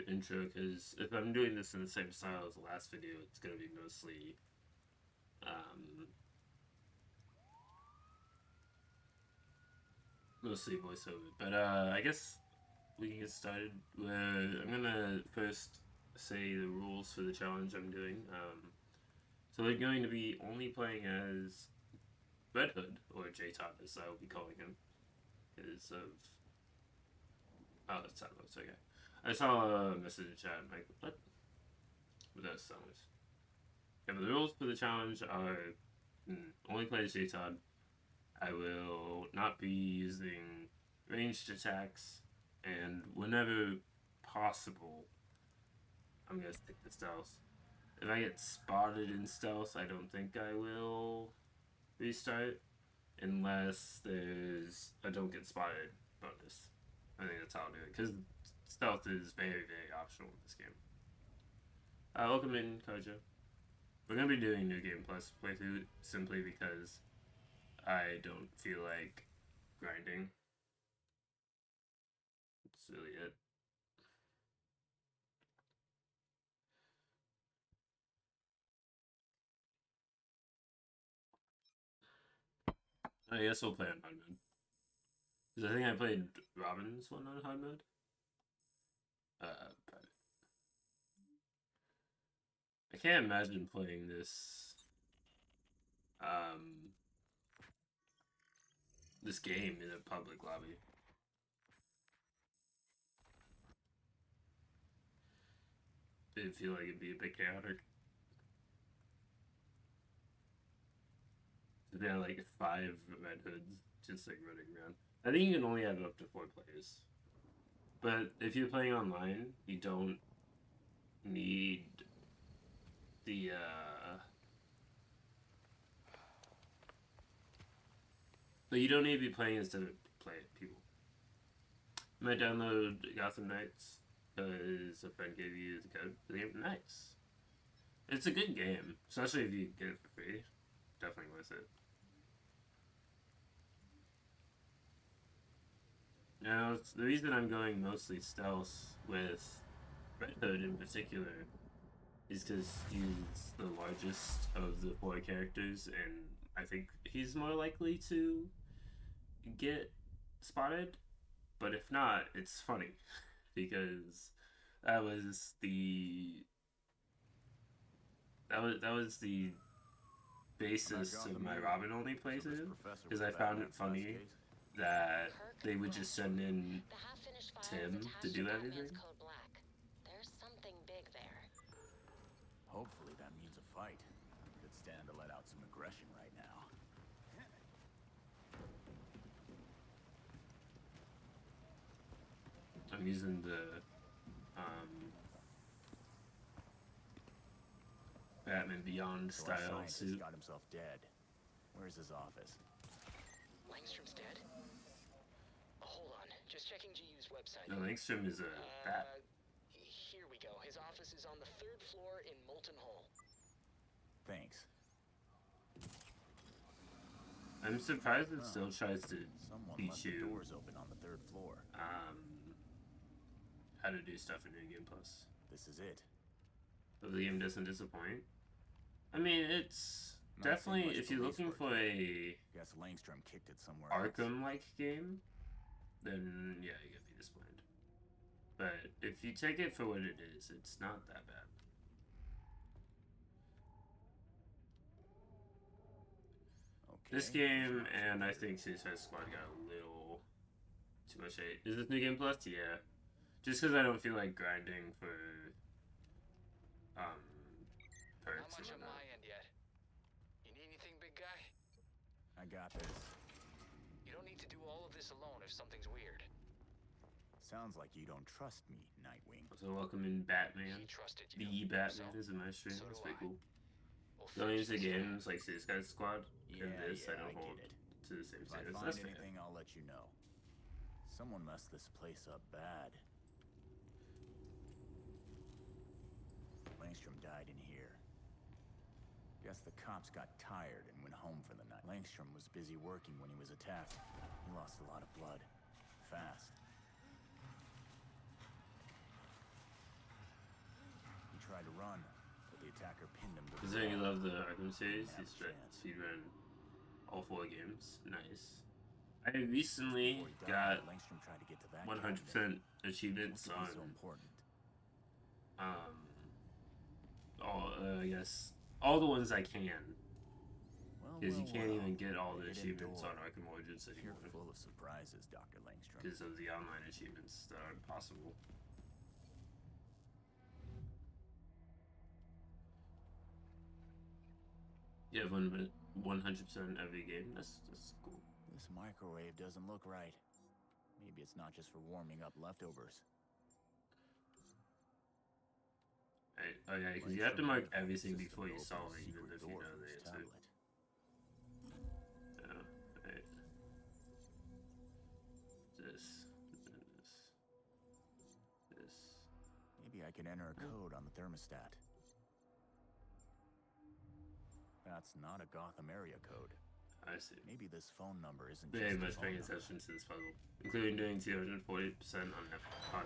intro because if I'm doing this in the same style as the last video, it's gonna be mostly voiceover. But I guess we can get started. I'm gonna first say the rules for the challenge I'm doing. So we're going to be only playing as Red Hood, or J-Top as I will be calling him, because of... Oh, that's not what's okay. I saw a message in chat, I'm like, what? But that's silence. Yeah, but the rules for the challenge are only play as J-Todd. I will not be using ranged attacks, and whenever possible, I'm gonna stick to stealth. If I get spotted in stealth, I don't think I will restart, unless there's a don't get spotted bonus. I think that's how I'll do it, because stealth is very, very optional in this game. Welcome in, Kojo. We're going to be doing New Game Plus playthrough simply because I don't feel like grinding. That's really it. I guess we'll play on hard mode. Because I think I played Robin's one on hard mode. But I can't imagine playing this game in a public lobby. I feel like it'd be a bit chaotic. There are like 5 Red Hoods just like running around. I think you can only have up to 4 players. But if you're playing online, you don't need the but you don't need to be playing as different people. You might download Gotham Knights because a friend gave you the code for the game. Nice. It's a good game, especially if you get it for free. Definitely worth it. Now, the reason I'm going mostly stealth with Red Hood in particular is because he's the largest of the 4 characters, and I think he's more likely to get spotted. But if not, it's funny because that was the basis of my Robin only playthrough, because I found it funny that they would just send in Tim to do everything. There's something big there. Hopefully that means a fight. Could stand to let out some aggression right now. I'm using the Batman Beyond style suit. Got himself dead. Where's his office? Langstrom's dead? Hold on, just checking GU's website. No, Langstrom is a bat. Here we go. His office is on the 3rd floor in Molten Hall. Thanks. I'm surprised it still tries to teach you doors open on the 3rd floor. How to do stuff in New Game Plus. This is it. But the game doesn't disappoint. I mean, it's definitely, if you're looking for a guess Langstrom kicked it somewhere Arkham-like game, then yeah, you're gonna be disappointed. But if you take it for what it is, it's not that bad. Okay. This game, and I think Suicide Squad got a little too much hate. Is this New Game Plus? Yeah. Just because I don't feel like grinding for perks. Not much on my end yet. You need anything, big guy? I got this. You don't need to do all of this alone if something's weird. Sounds like you don't trust me, Nightwing. So welcome in Batman. The Batman is in my stream. That's pretty cool. Going into games like Suicide Squad and this, I don't hold to the same standards. That's fair. Anything, I'll let you know. Someone messed this place up bad. Langstrom died in here. Guess the cops got tired and went home for the night. Langstrom was busy working when he was attacked. He lost a lot of blood. Fast. attacker pinned him to the Considering you ground. love the Arkham series, Have a you chance. speedrun all 4 games. Nice. I recently Before he died, got Langstrom tried to get to that 100% What achievements could on be so important? all I guess all the ones I can, Well, because you can't even get all A the hidden achievements door. on Arkham Origins You're anymore full of surprises, Dr. Langstrom. because of the online achievements that aren't possible. You have 100% every game. That's cool. This microwave doesn't look right. Maybe it's not just for warming up leftovers. Right. Oh yeah, because you have to mark everything before you solve it, even if you know the answer. Yeah. Right. This. Maybe I can enter a code on the thermostat. That's not a Gotham area code. I see. Maybe this phone number isn't Very just a much phone paying number. attention to this puzzle, including doing 240% on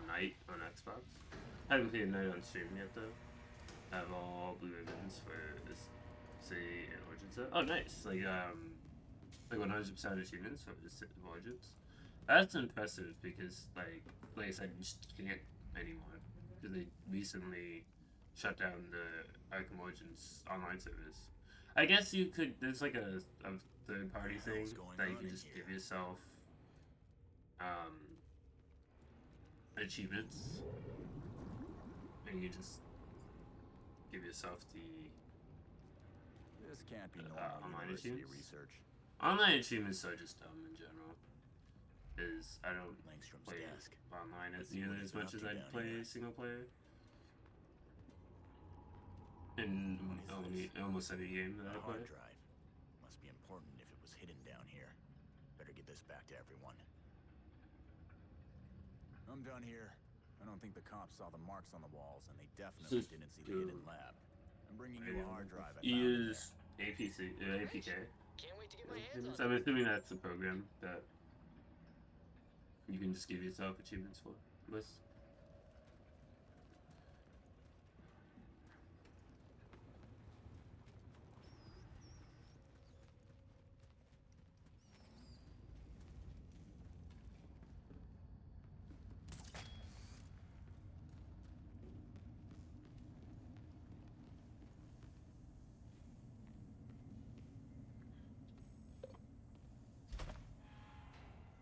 night on Xbox. Haven't played Night on stream yet though. I have all blue ribbons for this City and Origins. Oh, nice! Like 100% achievements for this Origins. That's impressive because like I said, you just can't anymore because they recently shut down the Arkham Origins online service. I guess you could. There's like a third party thing that you can just give yourself achievements, and you just give yourself the This can't be normal online university achievements. research. Online achievements are just dumb in general. Is I don't Langstrom's play desk. online Let's as see what nearly he's as been much up as to I down play here. single player. In almost every game that I A play. hard drive. Must be important if it was hidden down here. Better get this back to everyone. I'm done here. I don't think the cops saw the marks on the walls, and they definitely didn't see the hidden lab. I'm bringing you a hard drive I found in there. Use APC, APK. Can't wait to get my hands on I'm it. assuming that's the program that you can just give yourself achievements for. List.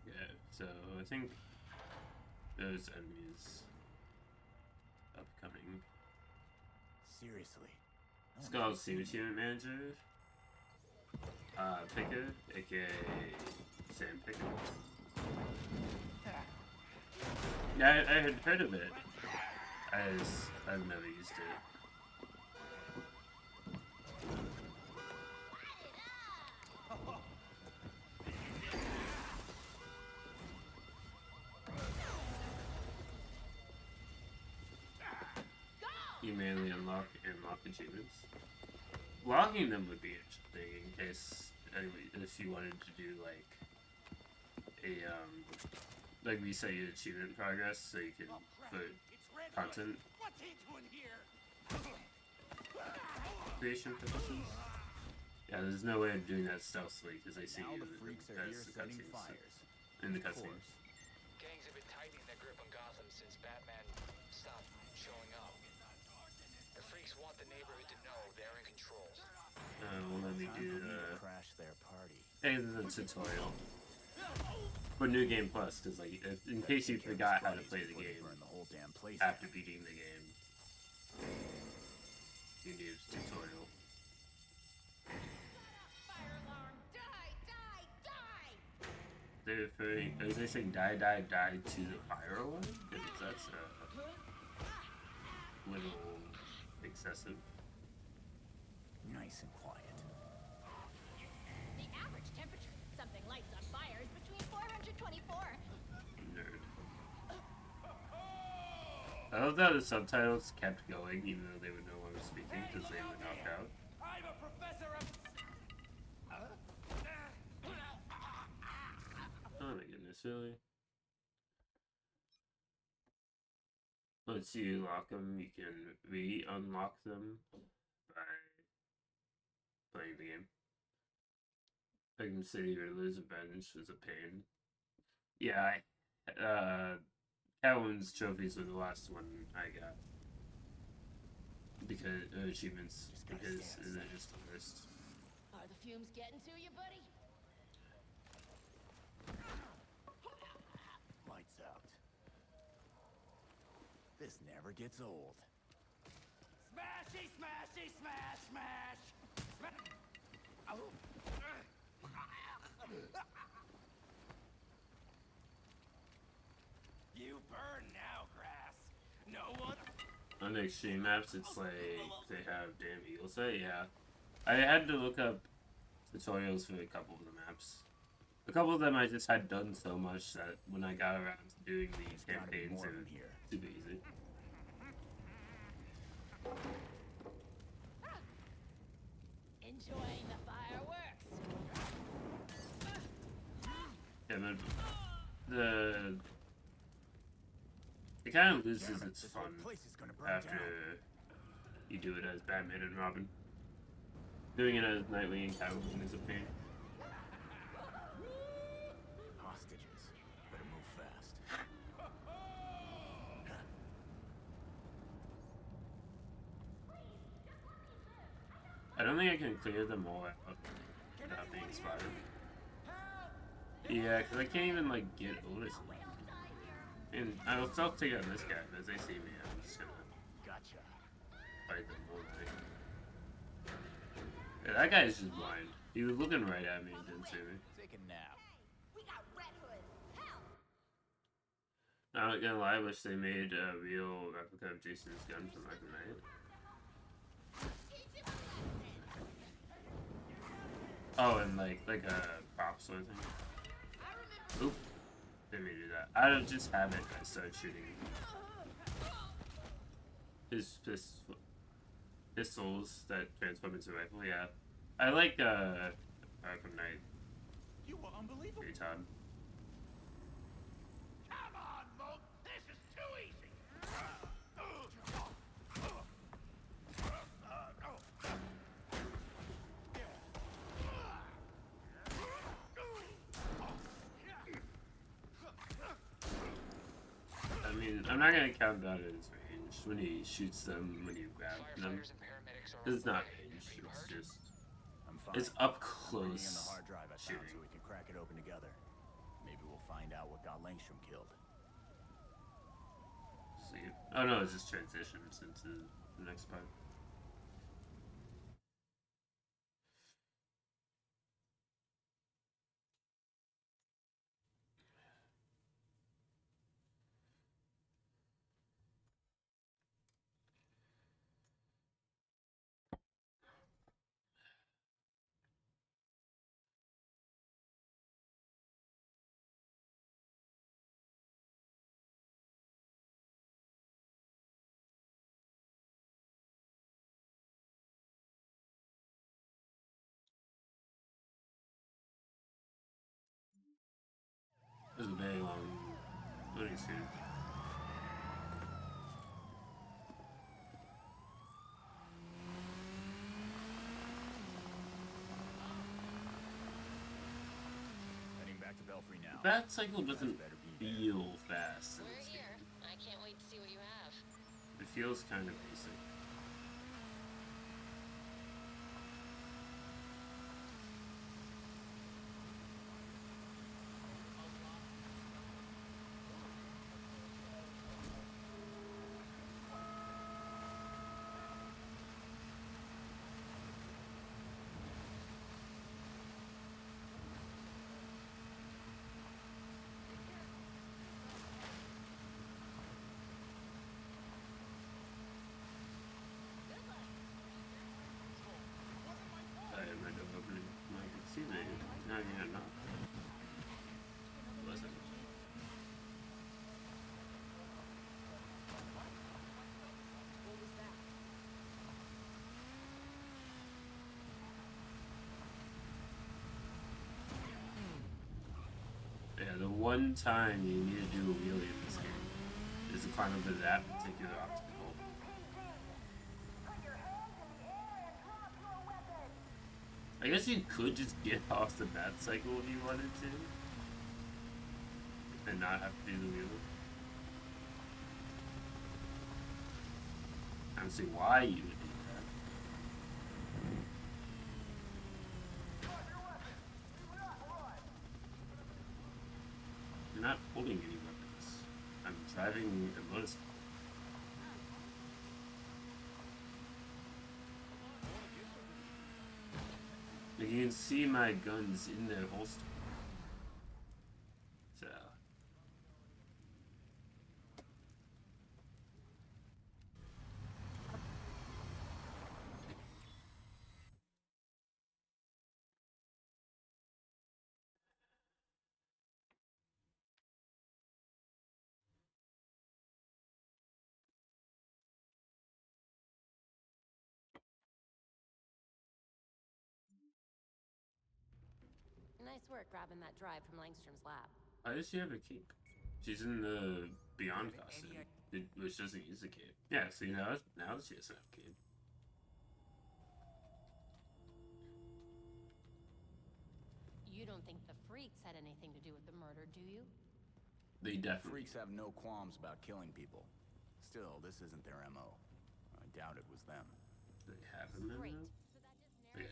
Yeah, so I think those enemies upcoming. Seriously. It's called Steam Achievement Manager. Picker, aka Sam Picker. Yeah, I had heard of it. I've never used it. You mainly unlock achievements. Locking them would be interesting in case if you wanted to do like a like reset your achievement progress so you can put content creation purposes. Yeah, there's no way of doing that stealthily because they see Now you the freaks are as here the setting cutscenes. fires. In the Of cutscenes. course. Gangs have been tightening their grip on Gotham since Batman stopped showing up. The freaks want the neighborhood to know they're in control. Well, let me Time do for me to crash their party. the tutorial for New Game Plus because like in case you forgot how to play the Before they game burn the whole damn place after down. beating the game, you need a tutorial. Fire alarm! Die! Die! Die! They're referring, are they saying die to the fire alarm? Because that's a little excessive. Nice and quiet. The average temperature something lights on fire is between 424. Nerd. I love that the subtitles kept going even though they were no longer speaking because they were knocked out. I'm a professor of... Oh my goodness, really? Once you lock them, you can re-unlock them by playing the game. Picking City or Lose a Bench was a pain. Yeah, Catwoman's trophies were the last one I got. Because achievements, because they're just the worst. Are the fumes getting to you, buddy? Lights out. This never gets old. Smashy, smashy, smash, smash! Smash! Oh. You burn now, grass. No one. On the extreme maps, it's like they have damn eagle sight. Yeah, I had to look up tutorials for a couple of the maps. A couple of them I just had done so much that when I got around to doing these campaigns, it was super easy. Enjoying the fireworks. Yeah, but it kind of loses its fun after you do it as Batman and Robin. Doing it as Nightwing and Catwoman is a pain. Hostages. Better move fast. I don't think I can clear them all out without being spotted. Yeah, because I can't even, like, get over something. And I'll still take out this guy, but as they see me, I'm just gonna fight them all day. Yeah, that guy is just blind. He was looking right at me and didn't see me. Take a nap. We got Red Hood. Help! I'm not gonna lie, I wish they made a real replica of Jason's gun from Arkham Knight. Teach him a lesson. Oh, and like a prop sort of thing. I remember. Oop. Didn't mean to do that. I don't just have it. I start shooting his pistols that transform into a rifle. Yeah, I like Arkham Knight. You were unbelievable. Great time. Come on, Moke. This is too easy. I mean, I'm not gonna count that as range when he shoots them when you grab them. Firefighters and paramedics are It's not on the way. range. Have you It's heard? just I'm fine. it's up Bringing in the close hard drive I found shooting. so we can crack it open together. Maybe we'll find out what got Langstrom killed. See. Oh no, it just transitions into the next part. This is a very long loading screen. Heading back to Belfry now. That cycle doesn't Better be there. feel fast in We're this here. game. I can't wait to see what you have. It feels kind of basic. I might have opened I could see the no, yeah, not. Wasn't. What was that? Yeah, the one time you need to do a wheelie in this game is to climb up to that particular obstacle. Put your hands in the air. I guess you could just get off the bat cycle if you wanted to. And not have to do the wheel. I don't see why you would do that. You're not holding any weapons. I'm driving a motorcycle. Like, you can see my guns in their holster. So. Nice work grabbing that drive from Langstrom's lab. Why does she have a cape? She's in the Beyond costume, which doesn't use a cape. Yeah, see, now she doesn't have a cape. You don't think the freaks had anything to do with the murder, do you? They definitely. Freaks have no qualms about killing people. Still, this isn't their MO. I doubt it was them. They have a memo? Great. So that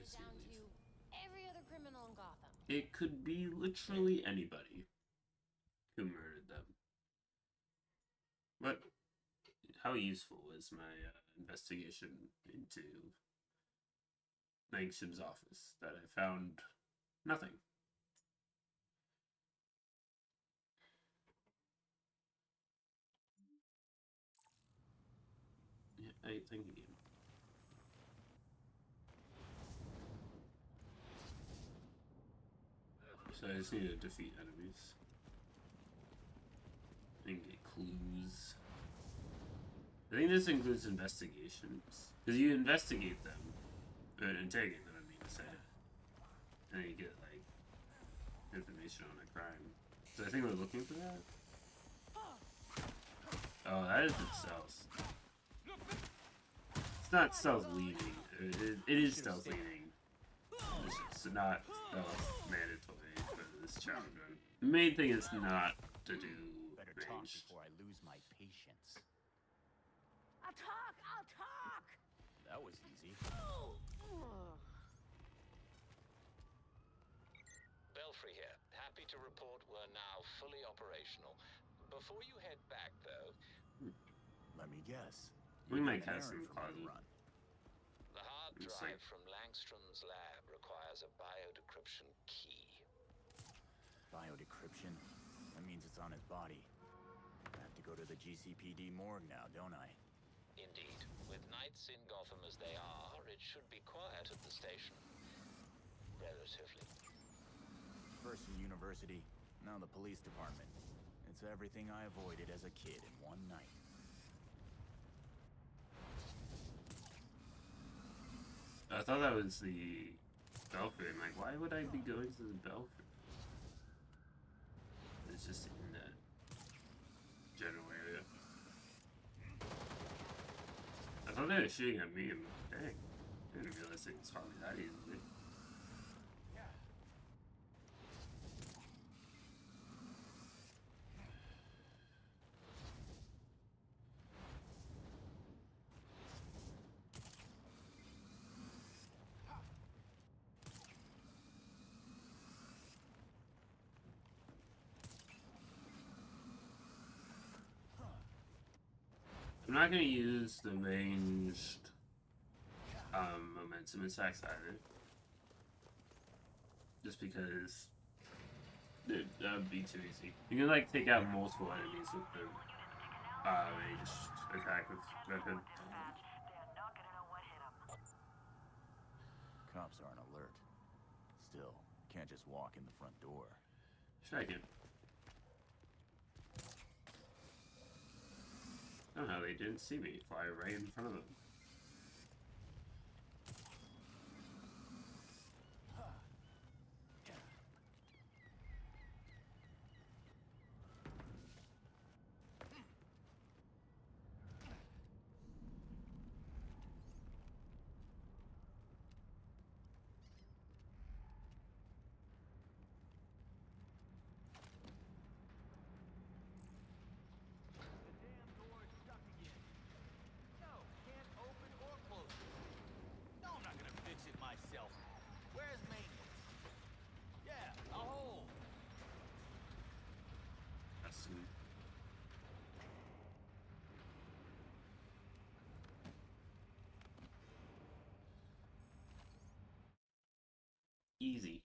just narrows it down to every other criminal in Gotham. It could be literally anybody who murdered them. But how useful was my investigation into Langstrom's office that I found nothing? Yeah, I think again. So I just need to defeat enemies and get clues. I think this includes investigations. Because you investigate them, or interrogate them, I mean to say. And then you get, like, information on a crime. So I think we're looking for that. Oh, that is itself. It's not stealth leading. It is stealth leading. It's not stealth mandatory for this challenge. The main thing is not to do Better talk range. before I lose my patience. I'll talk! That was easy. Belfry here. Happy to report we're now fully operational. Before you head back, though, Let me guess. We You might got an cast errand in the for me to closet. run. the hard It's drive like- from Langstrom's lab requires a biodecryption key. Biodecryption? That means it's on his body. I have to go to the GCPD morgue now, don't I? Indeed. With nights in Gotham as they are, it should be quiet at the station. Relatively. First the university, now the police department. It's everything I avoided as a kid in one night. I thought that was the Belfry. I'm like, why would I be going to the Belfry? It's just in that general area. I thought they were shooting at me. I'm like, dang. I didn't realize it was probably that easily. I'm not gonna use the ranged momentum attacks either. Just because that would be too easy. You can like take out multiple enemies with the ranged attack with weapon. Cops aren't alert. Still, can't just walk in the front door. Sure I can. Somehow they didn't see me fly right in front of them. Easy.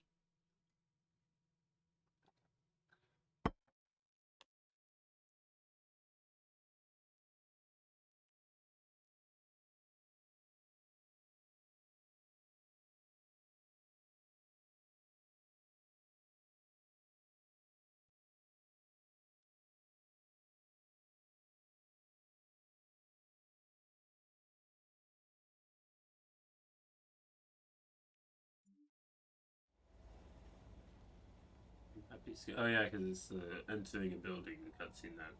Oh yeah, because it's the entering a building cutscene that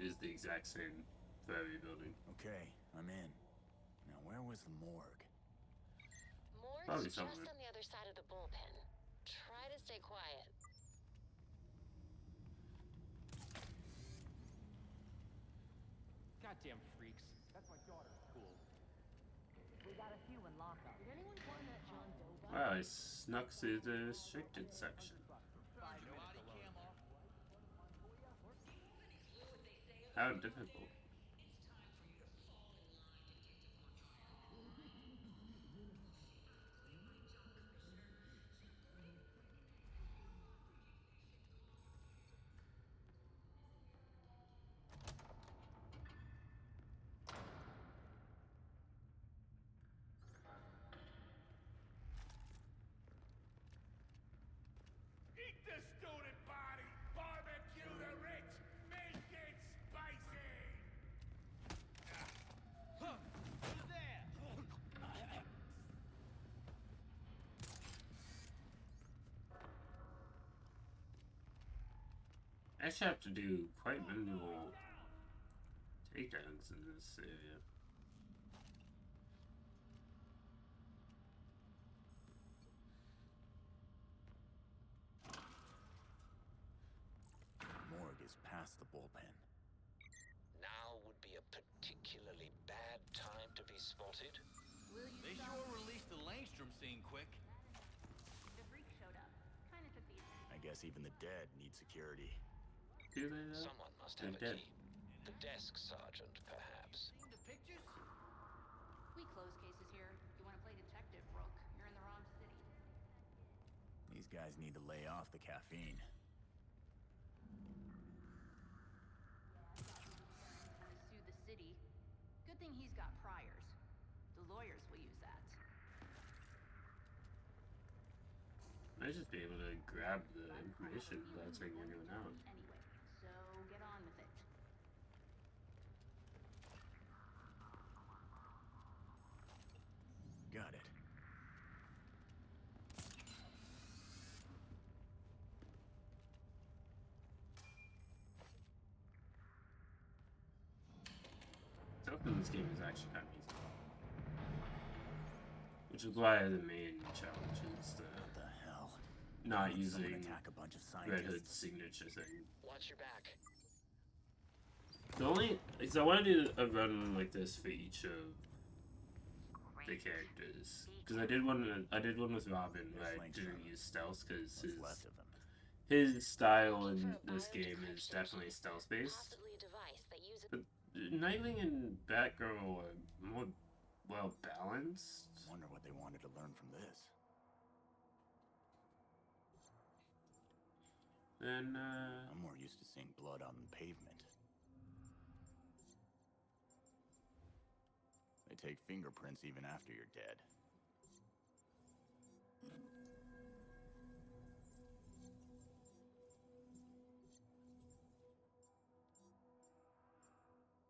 is the exact same for every building. Okay, I'm in. Now, where was the morgue? Probably Morgue's just somewhere. on the other side of the bullpen. Try to stay quiet. Goddamn freaks. That's my daughter's school. We got a few in lockup. Did anyone find that John Doe guy? Wow, I snuck through the restricted section. How difficult. Eat the student body! Barbecue the rich! Make it spicy! Who's there? I actually have to do quite manual takedowns in this area. Morgue is past the bullpen. Now would be a particularly bad time to be spotted. They sure released the Langstrom scene quick. The freak showed up. Kinda took the. I guess even the dead need security. Do they though? Someone must They're have a dead. key. The desk sergeant, perhaps. Seen the pictures? We close cases here. You want to play detective, Rook? You're in the wrong city. These guys need to lay off the caffeine. To sue the city. Good thing he's got priors. The lawyers will use that. Might just be able to grab the information without taking anyone out. Anyway, so get on with it. Got it. Stuff in this game is actually kind of easy. Which is why the main challenge is the What the hell? not Someone using attack a bunch of Red Hood's scientists. signature thing. Watch your back. The only is I want to do a run like this for each of the characters because I did one with Robin where I didn't use stealth because What's left of him? his style in For a this game is biodecryption definitely kit, stealth based. Possibly a device that uses. But Nightwing and Batgirl are more well balanced. Wonder what they wanted to learn from this. Then I'm more used to seeing blood on the pavement. They take fingerprints even after you're dead.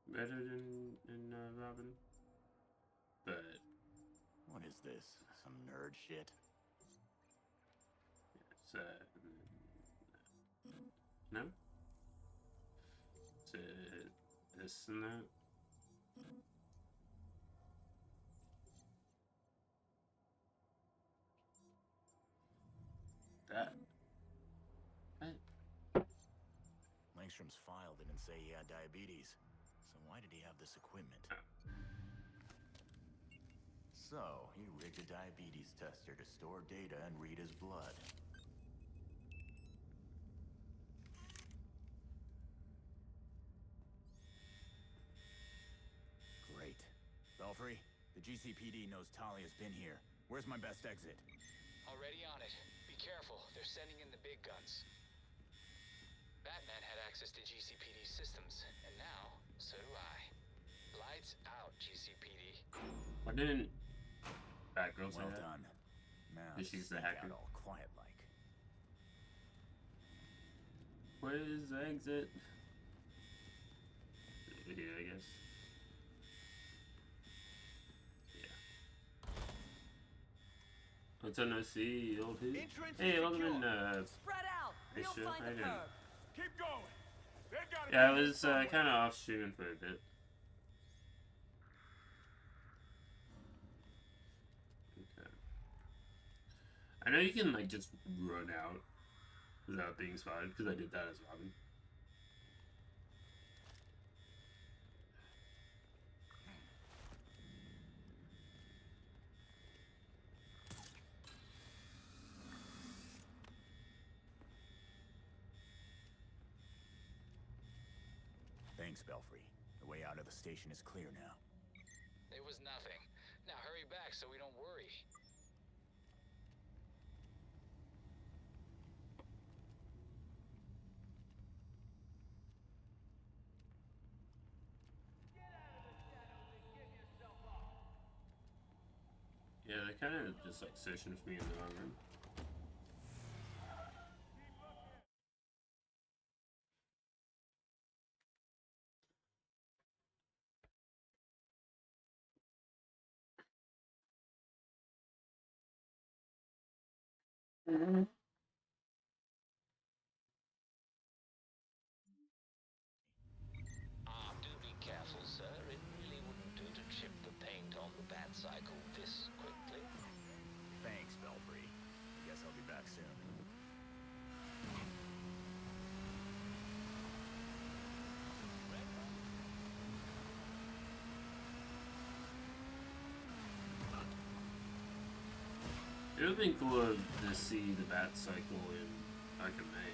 better than Robin, but What is this? Some nerd shit? it's no. It's this and that. That. Langstrom's file didn't say he had diabetes. So why did he have this equipment? So, he rigged a diabetes tester to store data and read his blood. Great. Belfry, the GCPD knows Talia's been here. Where's my best exit? Already on it. Be careful, they're sending in the big guns. Batman had access to GCPD systems, and now, so do I. Lights out, GCPD. Why didn't Batgirl say Well that? done. Now Because she's the sneak hacker. out all quiet like. Where's the exit? Over here, I guess. Yeah. What's on OC, old who? Entrance Hey, is welcome in, Spread out. Hey, We'll sure, find I the didn't. curb. Keep going. They gotta yeah, I was kind of off streaming for a bit. Okay. I know you can, like, just run out without being spotted, because I did that as Robin. Thanks, Belfry. The way out of the station is clear now. It was nothing. Now hurry back so we don't worry. Yeah, they're kind of just, like, searching for me in the wrong room. Do be careful, sir. It really wouldn't do to chip the paint on the bat cycle this quickly. Thanks, Belfry. I guess I'll be back soon. It would have been cool to see the bat cycle in Arkham Knight.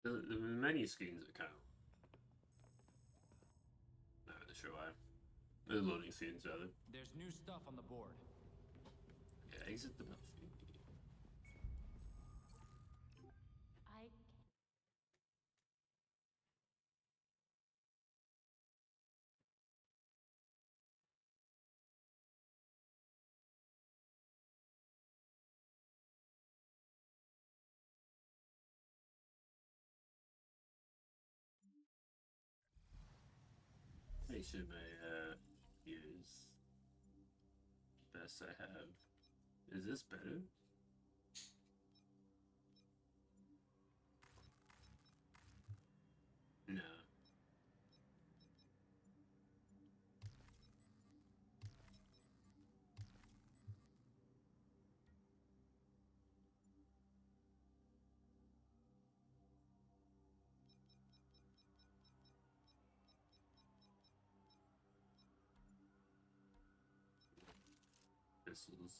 The menu screens are kind of not really sure why. The loading screens rather. There's new stuff on the board. Yeah, exit the battlefield. I Make sure my is best I have. Is this better? No. Pistols.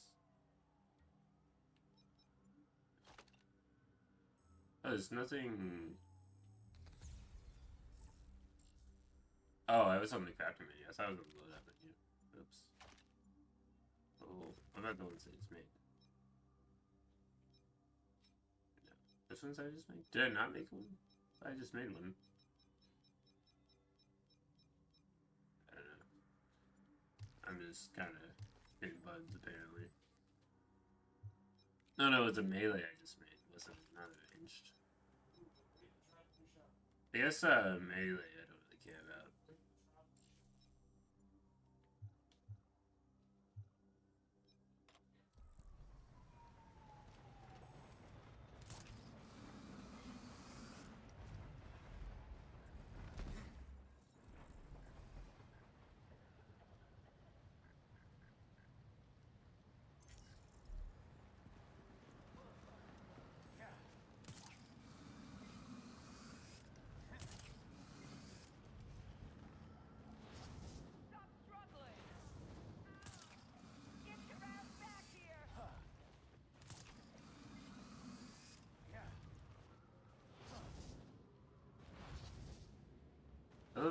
Oh, there's nothing. Oh, I was on the crafting menu. I thought I was on the loadout menu. Oops. Oh, what about the ones I just made? No. This one's I just made? Did I not make one? I just made one. I don't know. I'm just kind of in buds, apparently. No, it's a melee I just made. It wasn't not ranged. I guess melee I don't really care about.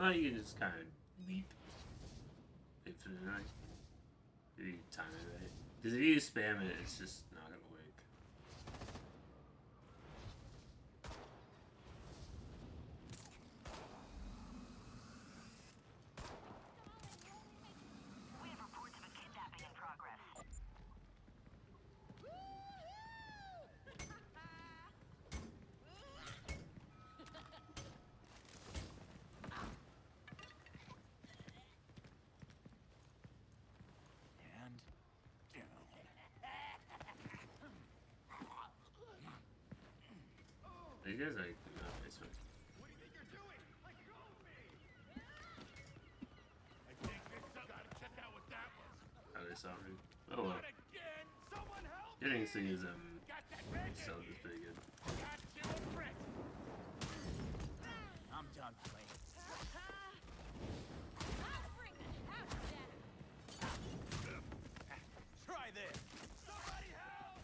how you can just kind of leap infinitely if you time it right. Because if you spam it, it's just not gonna work. We have reports of a kidnapping in progress. And You guys like not this one. What do you think you're doing? Let go of me! I think this gotta check out what that was. How they saw me. Oh well. Not again! Someone help Getting me! to use Got that bag self in is pretty good. Got you impressed. I'm done playing. Try this. Somebody help!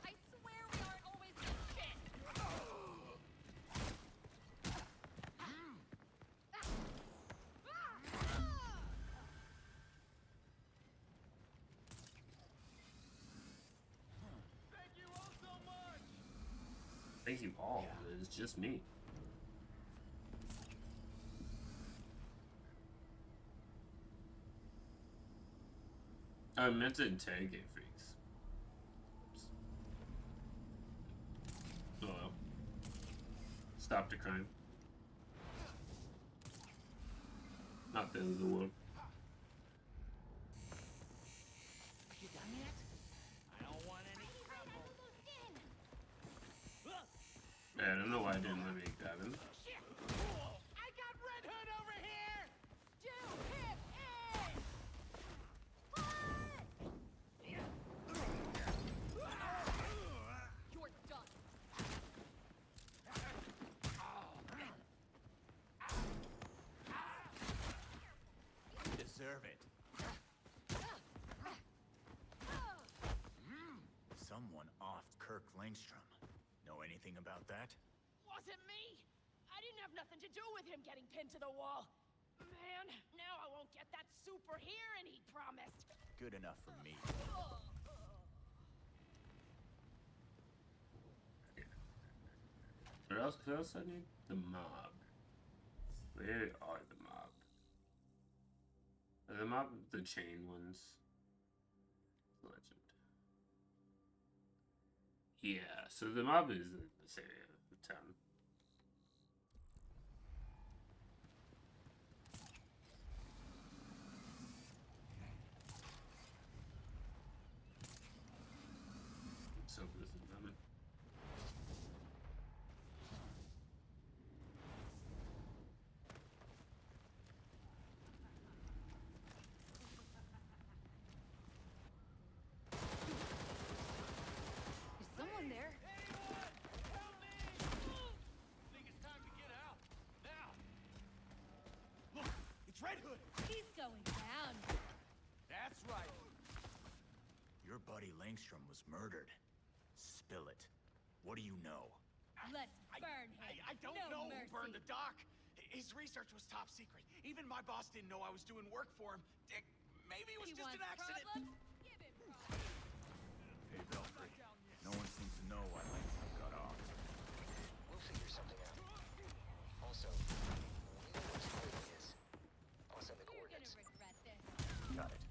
I swear we aren't always this shit. Thank you all so much! Thank you all, but it's just me. I meant to interrogate freaks. Oops. Oh well. Stop the crime. Not the end of the world. You done yet? I don't want any trouble. Man, I don't know why I didn't let me grab him. Shit! I got Red Hood over here! Do him in! You're done. You deserve it. Someone offed Kirk Langstrom. Know anything about that? Wasn't me. I didn't have nothing to do with him getting pinned to the wall. Man, now I won't get that super hearing he promised. Good enough for me. What else? Who else I need? The mob. Where are the mob? Are the mob the chain ones? Legend. Yeah, so the mob is in this area of town. So this is coming. Is someone there? Anyone! Help me! Think it's time to get out. Now! Look! It's Red Hood! He's going down. That's right. Your buddy Langstrom was murdered. Spill it. What do you know? Let's burn him. I don't No know who mercy. burned the doc. His research was top secret. Even my boss didn't know I was doing work for him. Dick, maybe it was He just wants an accident. problems? Give him problems. Hey, Belfry. No one seems to know why Langstrom got off. We'll figure something out. Also, we know where Spidey is. I'll send the You're gonna coordinates. regret this. Got it.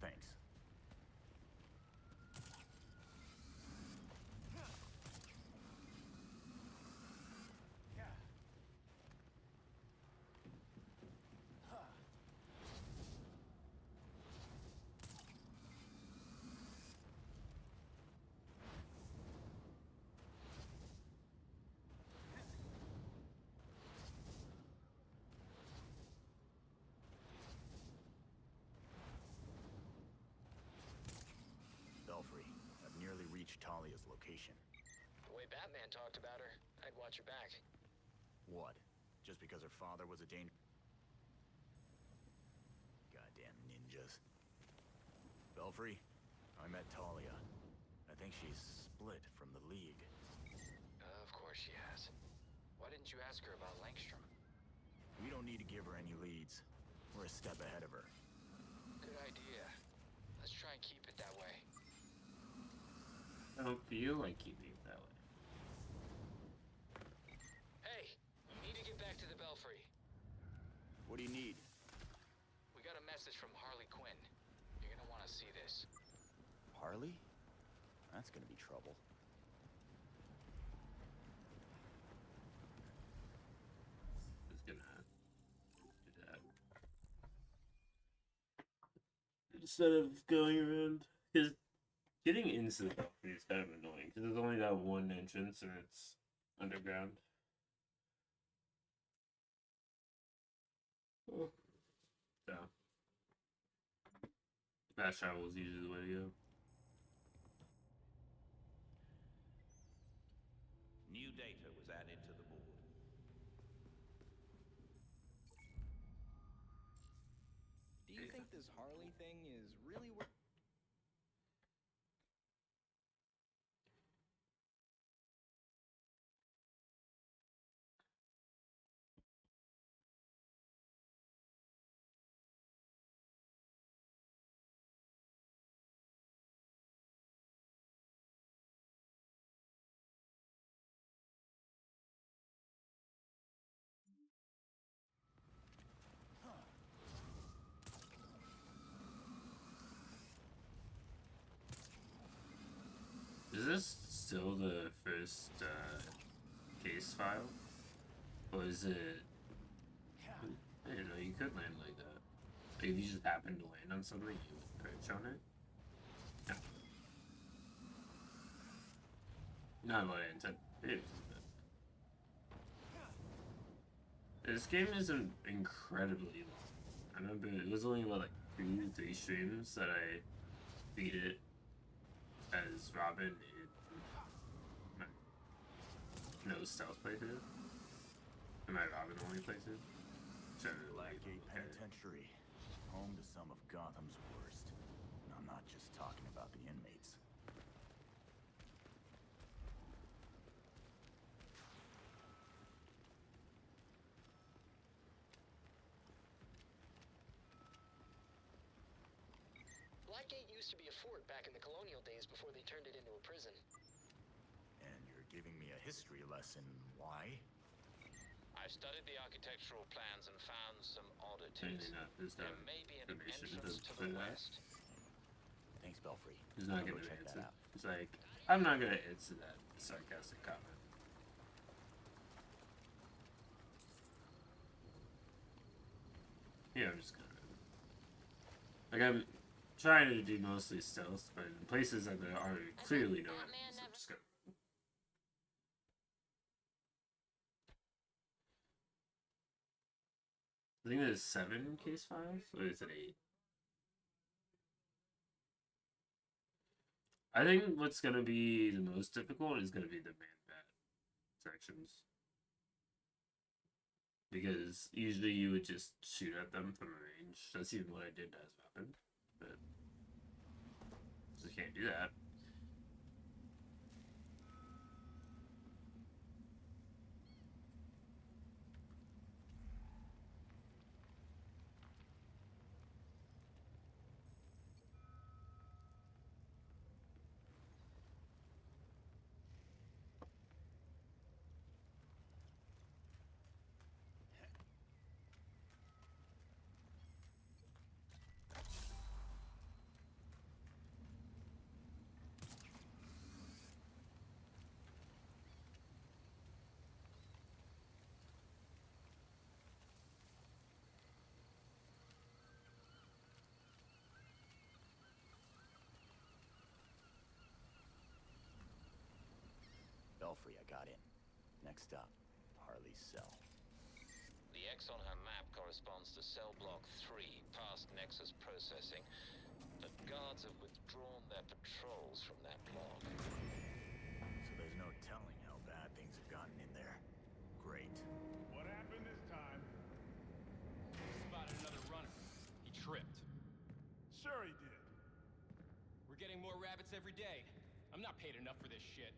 Thanks. Belfry, I've nearly reached Talia's location. The way Batman talked about her, I'd watch your back. What? Just because her father was a danger? Goddamn ninjas. Belfry, I met Talia. I think she's split from the League. Of course she has. Why didn't you ask her about Langstrom? We don't need to give her any leads. We're a step ahead of her. Good idea. Let's try and keep it that way. I don't feel like keeping it that way. Hey, need to get back to the Belfry. What do you need? We got a message from Harley Quinn. You're gonna want to see this. Harley? That's gonna be trouble. Just gonna do that. Instead of going around, because getting into the Belfry is kind of annoying, because there's only that one entrance and it's underground. Oh. So, fast travel is usually the way to go. New data was added to the board. Do you think this Harley thing is really worth? Is this still the first case file? Or is it... I didn't know you could land like that. Like if you just happen to land on something, you would perch on it? Yeah. Not what I intended. This game isn't incredibly long. I remember it was only about like 2-3 streams that I beat it as Robin in my no stealth playthrough. And my Robin only playthrough. So Blackgate Penitentiary, home to some of Gotham's worst. And I'm not just talking about the inmates. Blackgate used to be a fort back in the colonial days before they turned it into a prison. And you're giving me a history lesson. Why? I've studied the architectural plans and found some Maybe oddities. not. There's no There may be an information entrance to for the that. west. Thanks, Belfry. He's not I'll go gonna check answer. that out. It's like, I'm not gonna answer that sarcastic comment. Yeah, I'm just gonna... Like, I'm trying to do mostly stealth, but in places that there are clearly no enemies, I'm just gonna... I think there's 7 case files, or is it 8? I think what's gonna be the most difficult is gonna be the man-bat sections. Because usually you would just shoot at them from range. That's even what I did as weapon. But just can't do that. Belfry, I got in. Next up, Harley's cell. The X on her map corresponds to cell block 3, past Nexus processing. The guards have withdrawn their patrols from that block. So there's no telling how bad things have gotten in there. Great. What happened this time? Spotted another runner. He tripped. Sure he did. We're getting more rabbits every day. I'm not paid enough for this shit.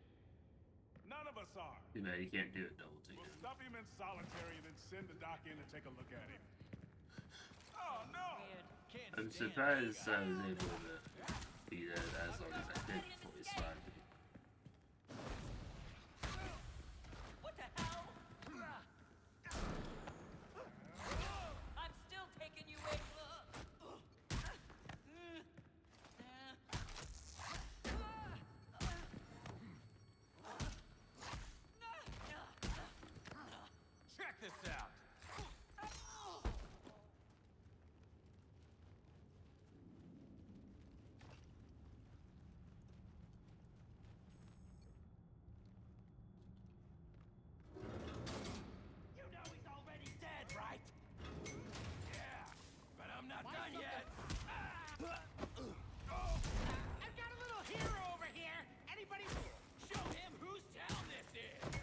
None of us are. Too bad you can't do it double We'll takedown. stuff him in solitary and then send the doc in to take a look at him. Oh no! I'm surprised I was able to be there as long as I did before he spotted me. What the hell? I'm still taking you in. Check this out. You know he's already dead, right? Yeah, but I'm not done yet. I've got a little hero over here. Anybody show him whose town this is?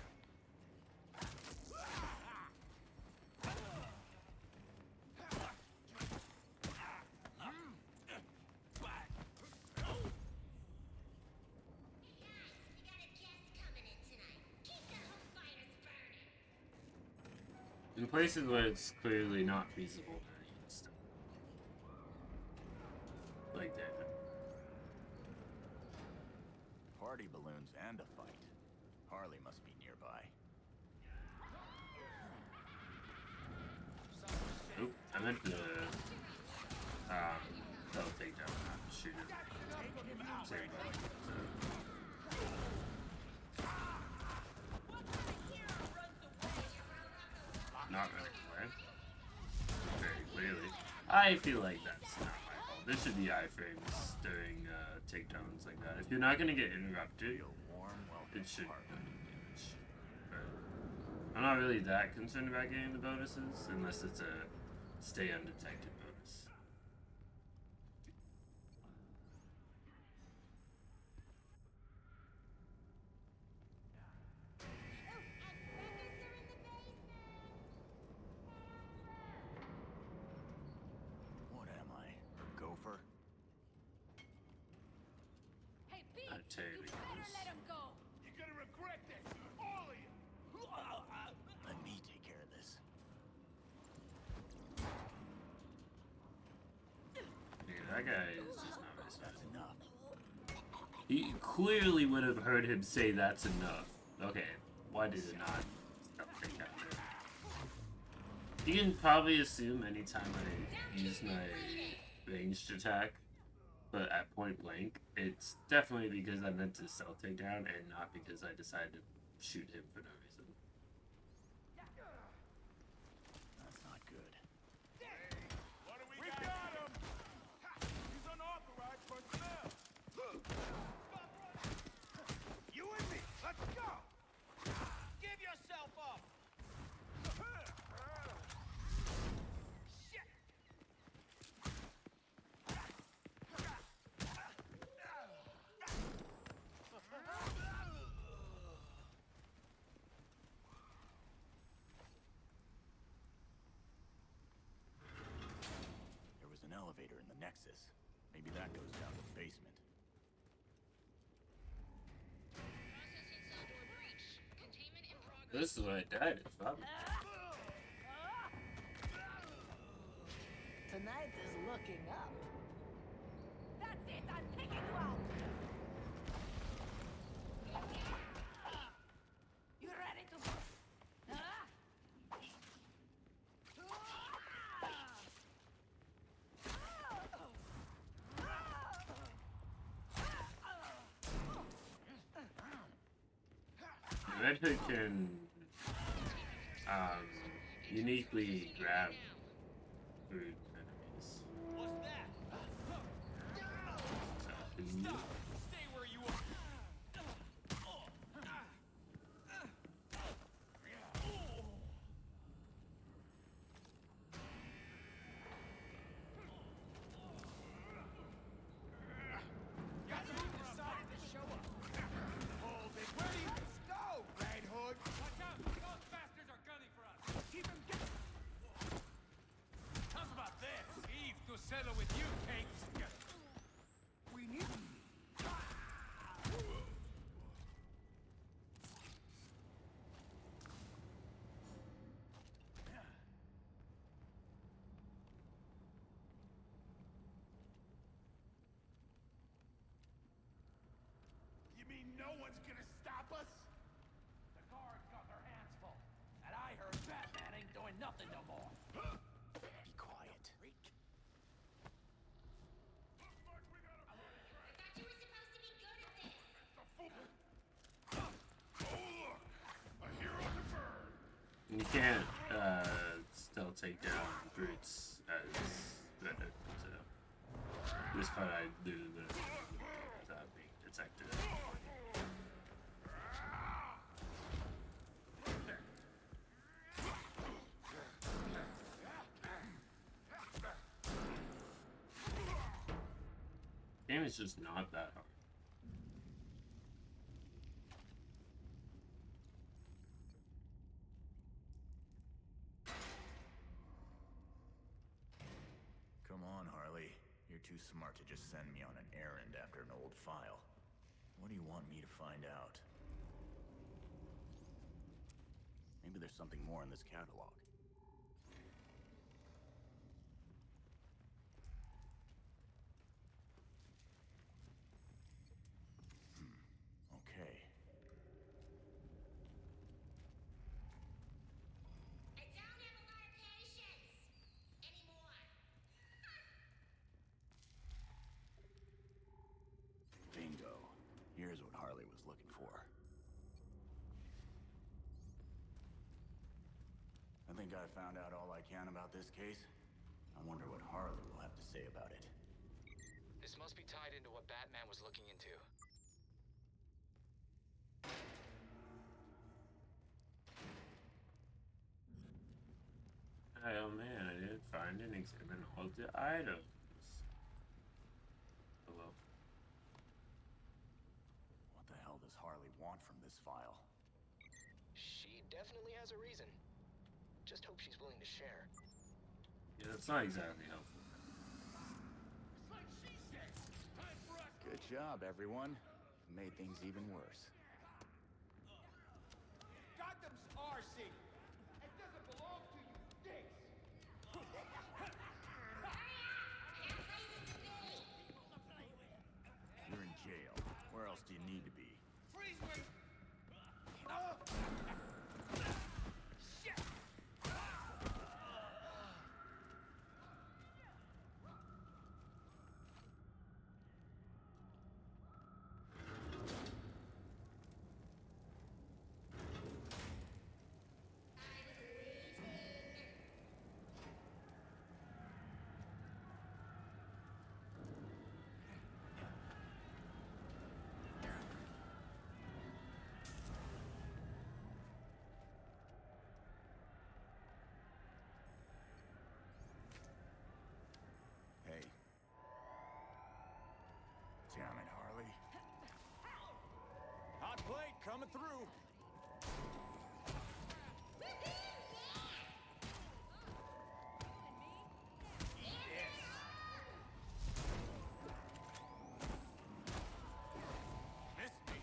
In places where it's clearly not feasible to use stuff. Like that. Party balloons and a fight. Harley must be nearby. Oop, I meant to double takedown, not shoot him. Same button. Not running away. Very clearly. I feel like that's not my fault. There should be iframes during takedowns like that. If you're not gonna get interrupted, it should do damage. But I'm not really that concerned about getting the bonuses unless it's a stay undetected bonus. What am I? A gopher? Hey, Pete! I tell you, You better because- let him go! You're gonna regret this, all of you. Let me take care of this. Dude, that guy is just not That's respectful. enough. He clearly would have heard him say that's enough. Okay, why did it not stop take that there? You can probably assume anytime I use my ranged attack, but at point blank, it's definitely because I meant to stealth takedown and not because I decided to shoot him for no reason. That's not good. What do we got him! He's unauthorized personnel. You and me, let's go! Give yourself up. Shit! There was an elevator in the Nexus. Maybe that goes down to the basement. This is where I died, probably. Tonight is looking up. That's it! I'm taking you out! You ready to... Red Hood can uniquely grab through enemies. What's that? So, Stop! Stay where you are. Got you decided to show up. Hold it. Where do you go, Red Hood? Watch out! Those bastards are gunning for us. Keep him guessing. How's about this? Eve to settle with you, Capes. We need him. no one's gonna stop us? The guards got their hands full. And I heard Batman ain't doing nothing no more. Be quiet. You can't still take down brutes as Venom, so this part I do without being detected. Game is just not that hard. Come on, Harley. You're too smart to just send me on an errand after an old file. What do you want me to find out? Maybe there's something more in this catalog. Okay. I don't have a lot of patience anymore. Bingo. Here's what Harley was looking for. I think I found out all I can about this case. I wonder what Harley will have to say about it. This must be tied into what Batman was looking into. Oh man, I didn't find and examine all the items. Oh well. What the hell does Harley want from this file? She definitely has a reason. Just hope she's willing to share. Yeah, that's not exactly helpful. It's like she said. Time for us. Good job, everyone. You've made things even worse. Gotham's our city. It doesn't belong to you, dicks. You're in jail. Where else do you need to be? Freeze with. Shit! Hey. Damn it, Harley. Hot plate coming through. Missed me.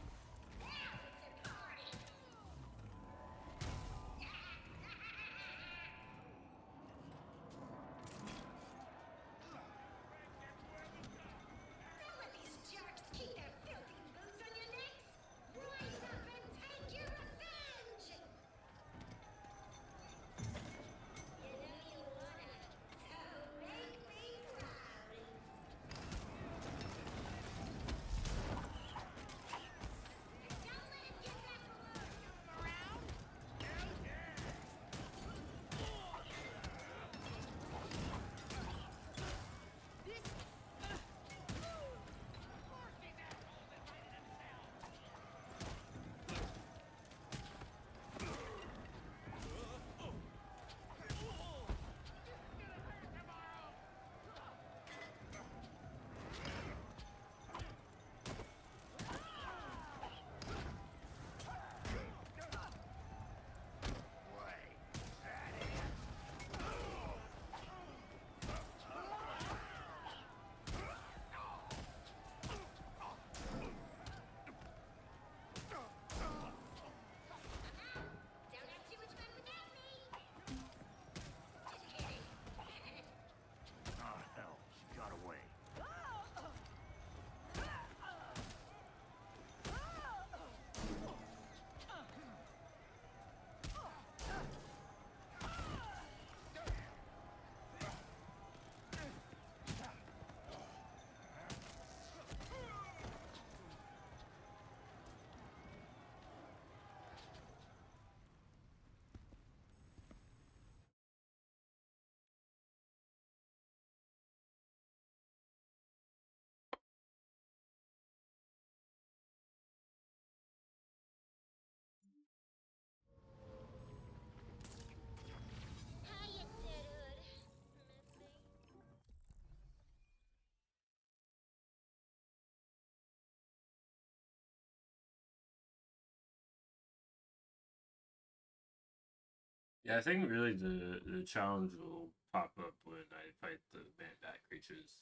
Don't let these jerks keep their filthy boots on your necks. Rise up and take your Yeah, I think really the challenge will pop up when I fight the man-bat creatures.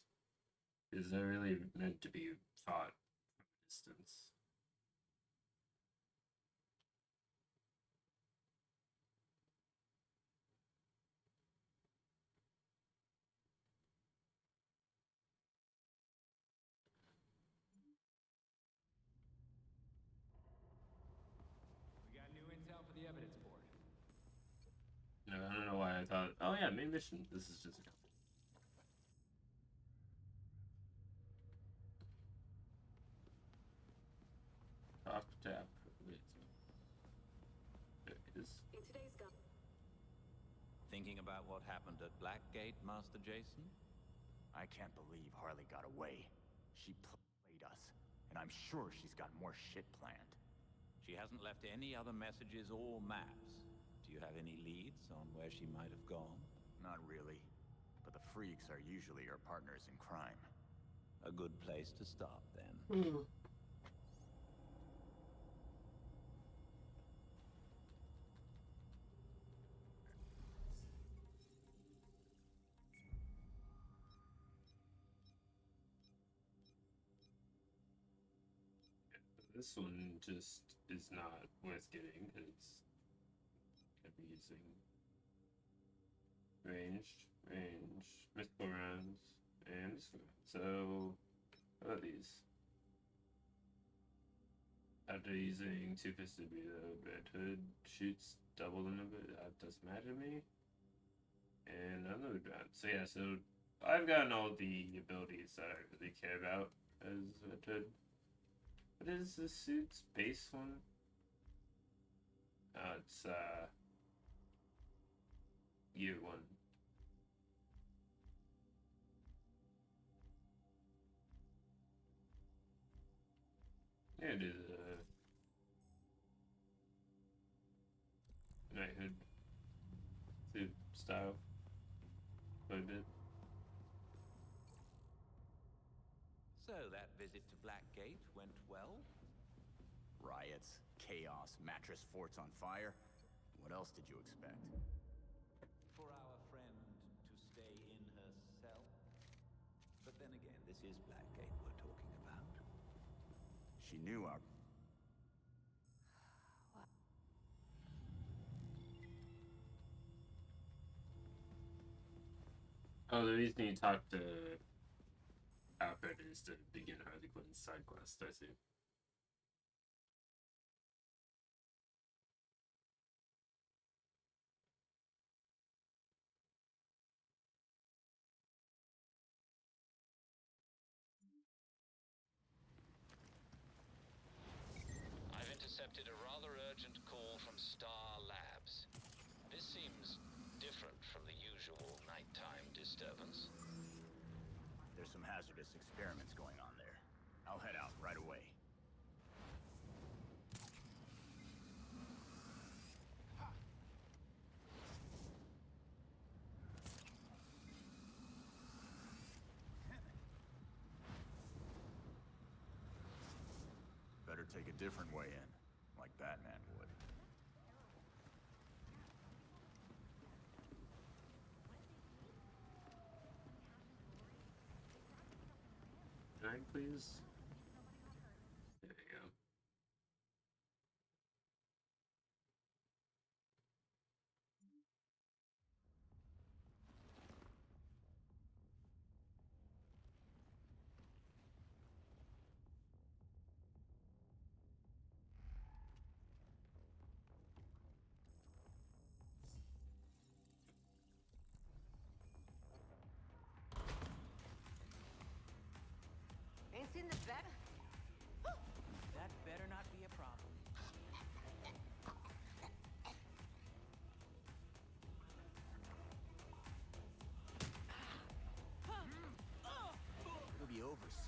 Because they're really meant to be fought from a distance. We got new intel for the evidence board. No, I don't know why I thought, oh yeah, main mission. This is just a couple. Talk tap. Wait. There it is. In today's Thinking about what happened at Blackgate, Master Jason? I can't believe Harley got away. She played us, and I'm sure she's got more shit planned. She hasn't left any other messages or maps. Do you have any leads on where she might have gone? Not really. But the freaks are usually her partners in crime. A good place to start, then. This one just is not worth getting because I'd be using range, mythical rounds, and mythical rounds. So, what are these? After using two-fisted reload, Red Hood shoots double the number. That doesn't matter to me. And unload round. So yeah, so I've gotten all the abilities that I really care about as Red Hood. What is the suit's base one? It's year one. Yeah, it is knighthood suit style. Quite a bit. So that visit to Blackgate went well? Riots, chaos, mattress forts on fire. What else did you expect? For our friend to stay in her cell? But then again, this is Blackgate we're talking about. She knew our... Oh, the reason you talked to Alfred is to begin Harley Quinn's side quest, I see. I've intercepted a rather urgent call from Star Labs. This seems different from the usual nighttime disturbance. There's some hazardous experiments going on there. I'll head out right away. Better take a different way in, like Batman would. Drag, please. There you go. Ain't seen the bet. That better not be a problem. It'll be over soon.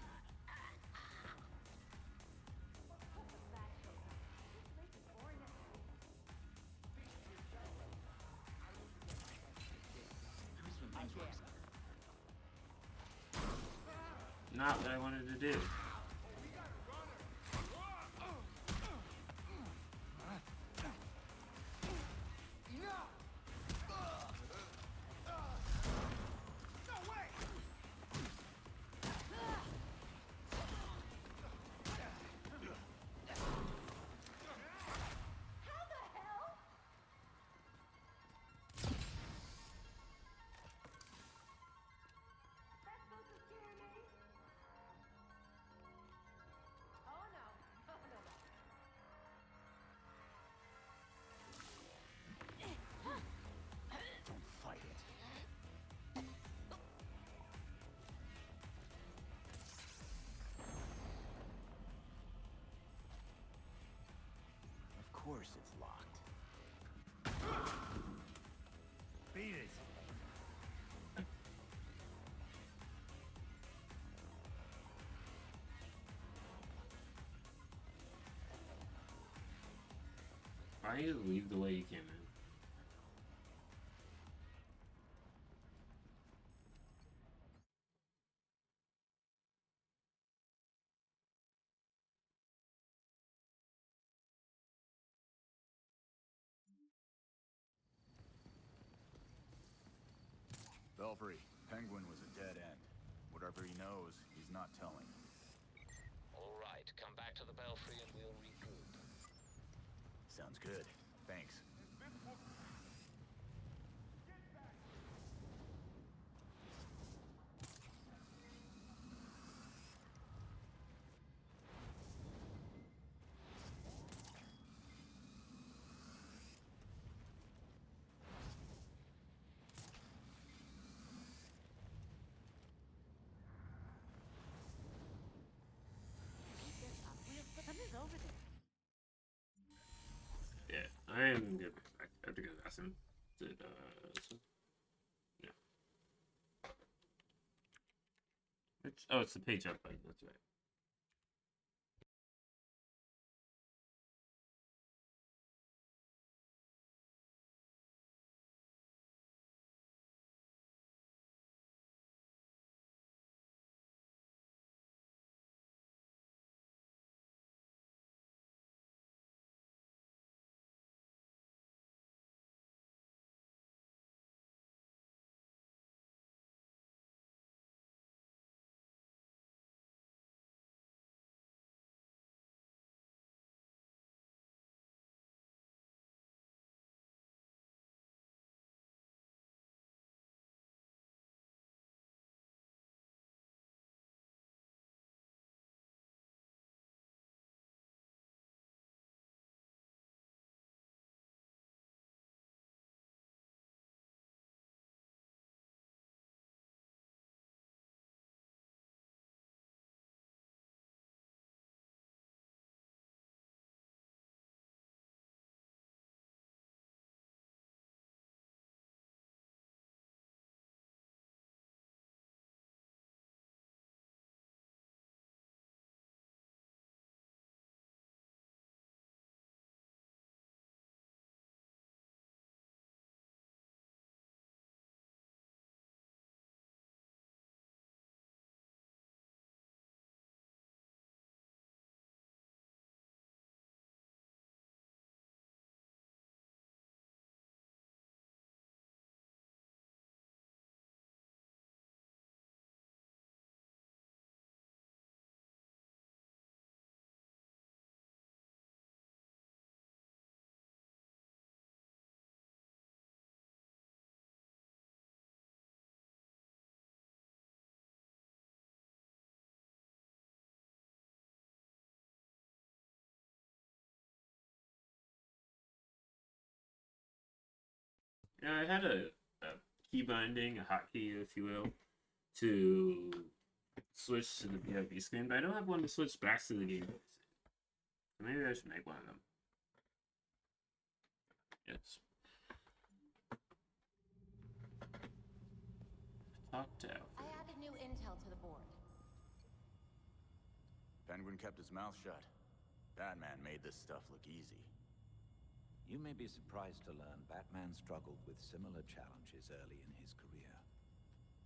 Not what I wanted to do. course it's locked. Beat it. Why don't you leave the way you came in? Belfry, Penguin was a dead end. Whatever he knows, he's not telling. All right, come back to the Belfry and we'll regroup. Sounds good. Thanks. Over there. Yeah, I am good. I have to go ask him. Yeah. Oh, it's the page up button. That's right. Yeah, I had a key binding, a hotkey, if you will, to switch to the PvP screen, but I don't have one to switch back to the game. Maybe I should make one of them. Yes. Talk to Alfred. I added new intel to the board. Penguin kept his mouth shut. Batman made this stuff look easy. You may be surprised to learn Batman struggled with similar challenges early in his career.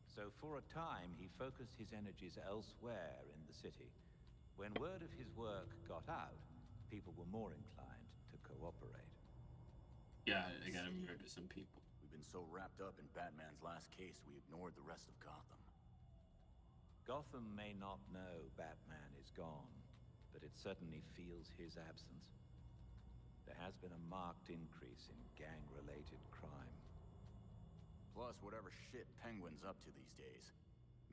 So for a time, he focused his energies elsewhere in the city. When word of his work got out, people were more inclined to cooperate. Yeah, I gotta murder some people. We've been so wrapped up in Batman's last case, we ignored the rest of Gotham. Gotham may not know Batman is gone, but it certainly feels his absence. There has been a marked increase in gang-related crime. Plus, whatever shit Penguin's up to these days.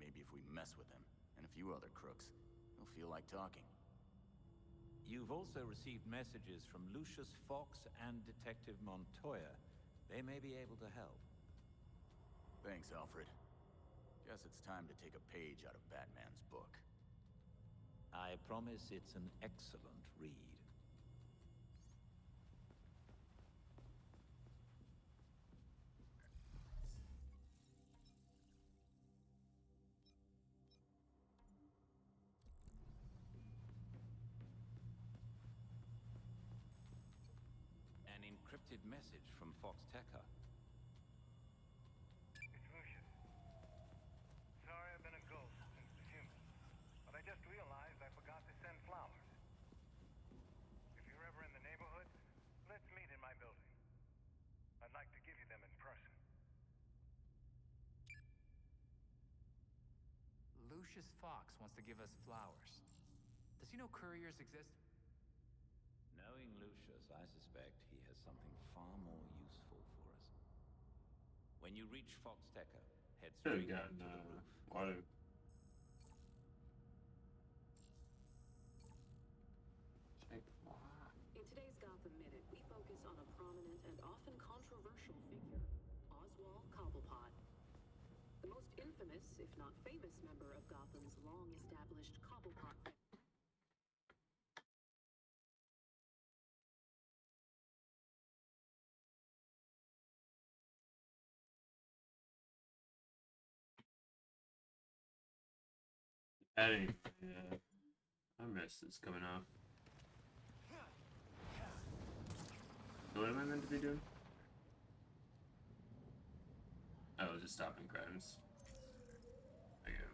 Maybe if we mess with him, and a few other crooks, he'll feel like talking. You've also received messages from Lucius Fox and Detective Montoya. They may be able to help. Thanks, Alfred. Guess it's time to take a page out of Batman's book. I promise it's an excellent read. encrypted message from Foxteca. It's Lucius. Sorry I've been a ghost since the funeral, but I just realized I forgot to send flowers. If you're ever in the neighborhood, let's meet in my building. I'd like to give you them in person. Lucius Fox wants to give us flowers. Does he know couriers exist? Knowing Lucius, I suspect he has something far more useful for us. When you reach Foxteca, head Should straight have up gotten to the roof. water. In today's Gotham Minute, we focus on a prominent and often controversial figure, Oswald Cobblepot. The most infamous, if not famous, member of Gotham's long-established Cobblepot family. Adding armrest is coming off. So what am I meant to be doing? Oh, just stopping crimes. There you go.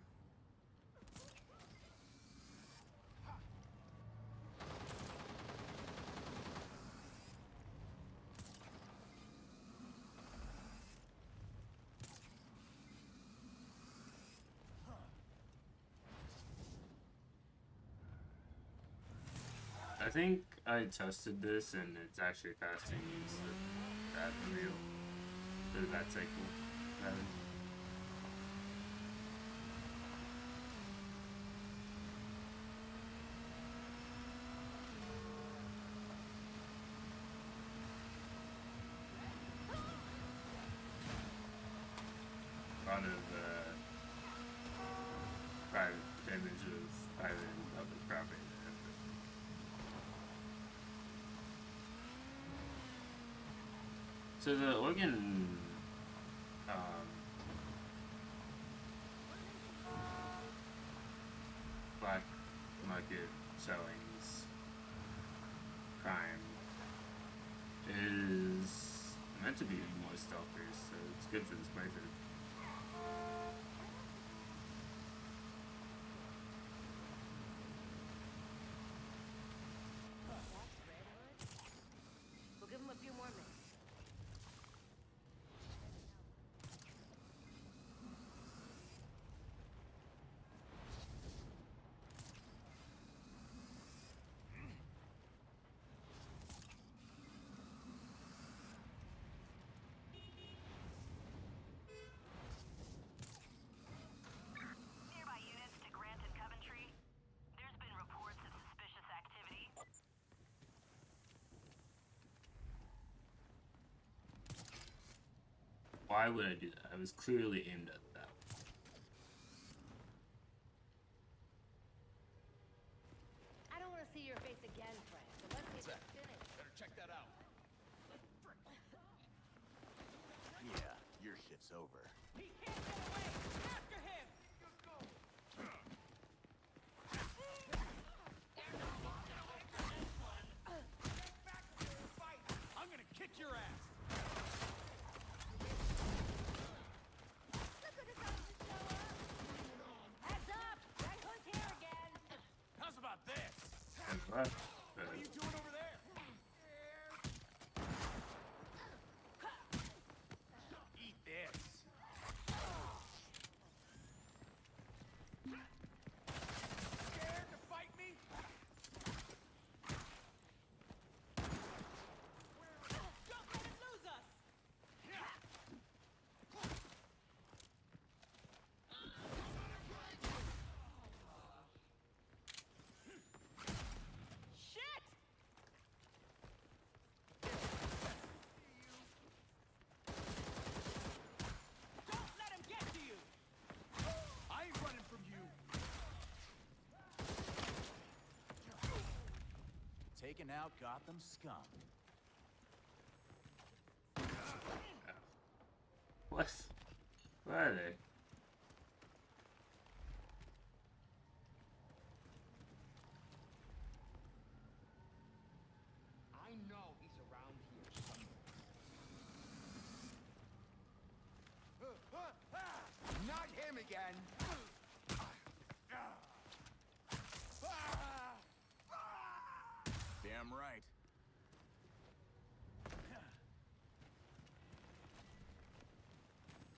I think I tested this and it's actually faster to use the bat wheel or the bat cycle rather. A lot of private damage of private and public property. So the organ black market sellings crime is meant to be more stalkers, so it's good for this playthrough. We'll give him a few more minutes. Nearby units to Grant and Coventry. There's been reports of suspicious activity. Why would I do that? I was clearly aimed at that. I don't want to see your face again, Frank. So let's get this finished. Better check that out. Yeah, your shift's over. He can't get away! After him! I'm gonna kick your ass. Look who decided to show up! Heads up! Red Hood's here again! How's about this? That's right. What are you doing over there? Eat this. Scared to fight me? Don't let him lose us! Shit! Don't let him get to you! I ain't running from you. Taking out Gotham scum. What? Where are they? I know he's around here somewhere. again. Damn right.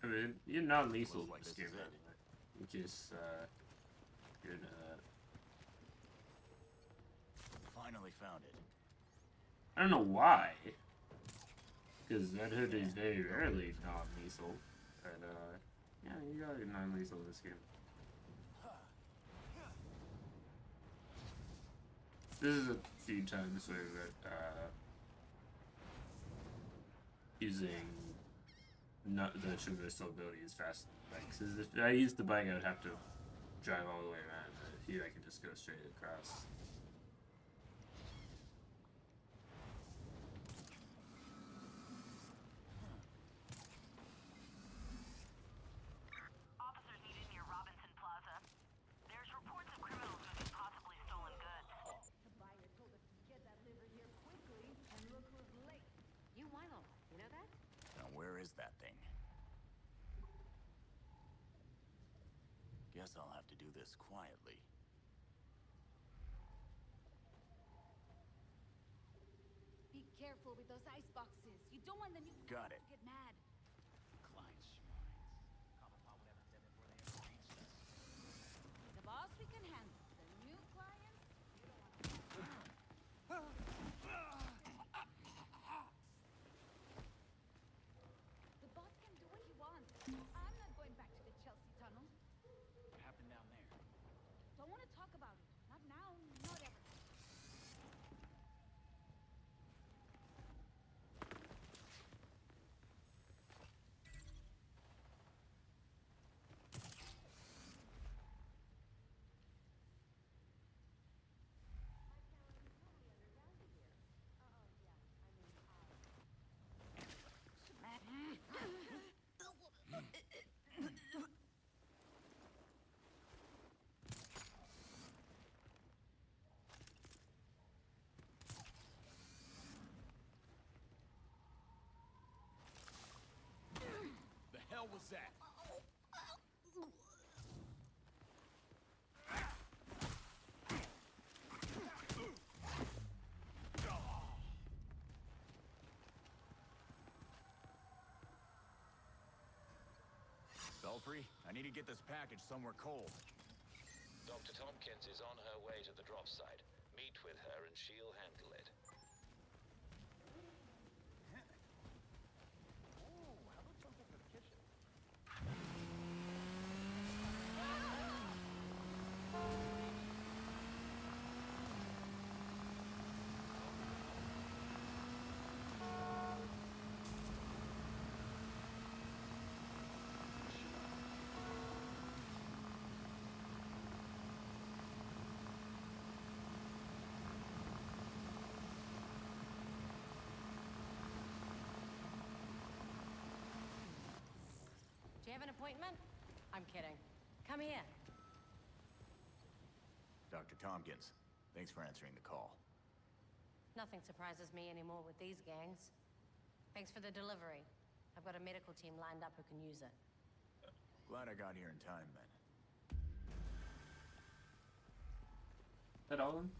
I mean, you're non-lethal Looks in like this this game, is by it. the way. Which is, good, Finally found it. I don't know why. Because Red Hood is very rarely non-lethal. But, yeah, you gotta get non-lethal in this game. This is a few times where, using not the traversal ability is faster than the bike. Because if I used the bike, I would have to drive all the way around. But here, I can just go straight across. Officers needed near Robinson Plaza. There's reports of criminals moving possibly stolen goods. The buyer told us to get that liver here quickly, and look who's late. You whine a lot, you know that? Now where is that thing? Guess I'll have to do this quietly. Be careful with those ice boxes. You don't want the new Got client it. to get mad. Client schmines. Cobblepot would have them before they ever reached us. The boss we can handle. The new clients, you don't want to. The boss can do what he wants. I'm not going back to the Chelsea tunnel. What happened down there? Don't want to talk about it. Not now, not ever. The hell was that? Belfry, I need to get this package somewhere cold. Dr. Tompkins is on her way to the drop site. Meet with her and she'll handle it. Oh, how about something for the kitchen? Do you have an appointment? I'm kidding. Come here. Dr. Tompkins, thanks for answering the call. Nothing surprises me anymore with these gangs. Thanks for the delivery. I've got a medical team lined up who can use it. Glad I got here in time, then. Is that all of them?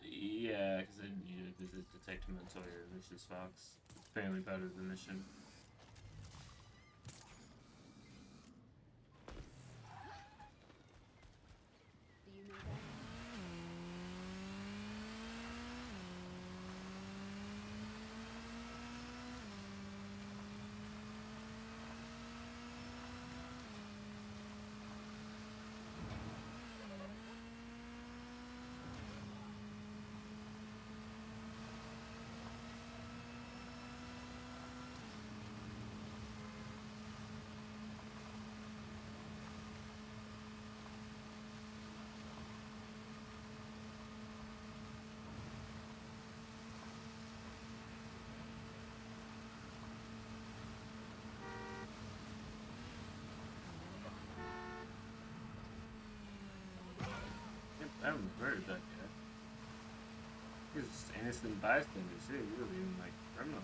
Yeah, because then you visit Detective Montoya and Mrs. Fox. It's apparently part of the mission. Do you know that? Yep, I was murdered that guy. He was just innocent bystander too. He wasn't even like criminal.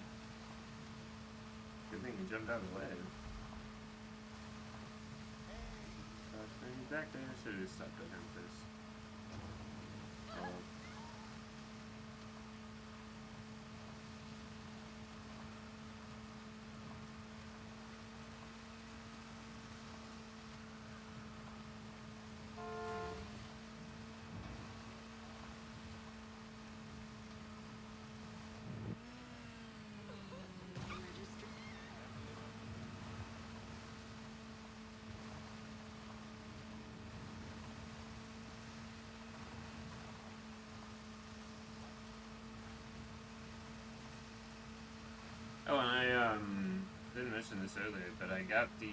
Good thing he jumped out of the way. He's back there. Should have stopped at him first. Oh. Oh, and I didn't mention this earlier, but I got the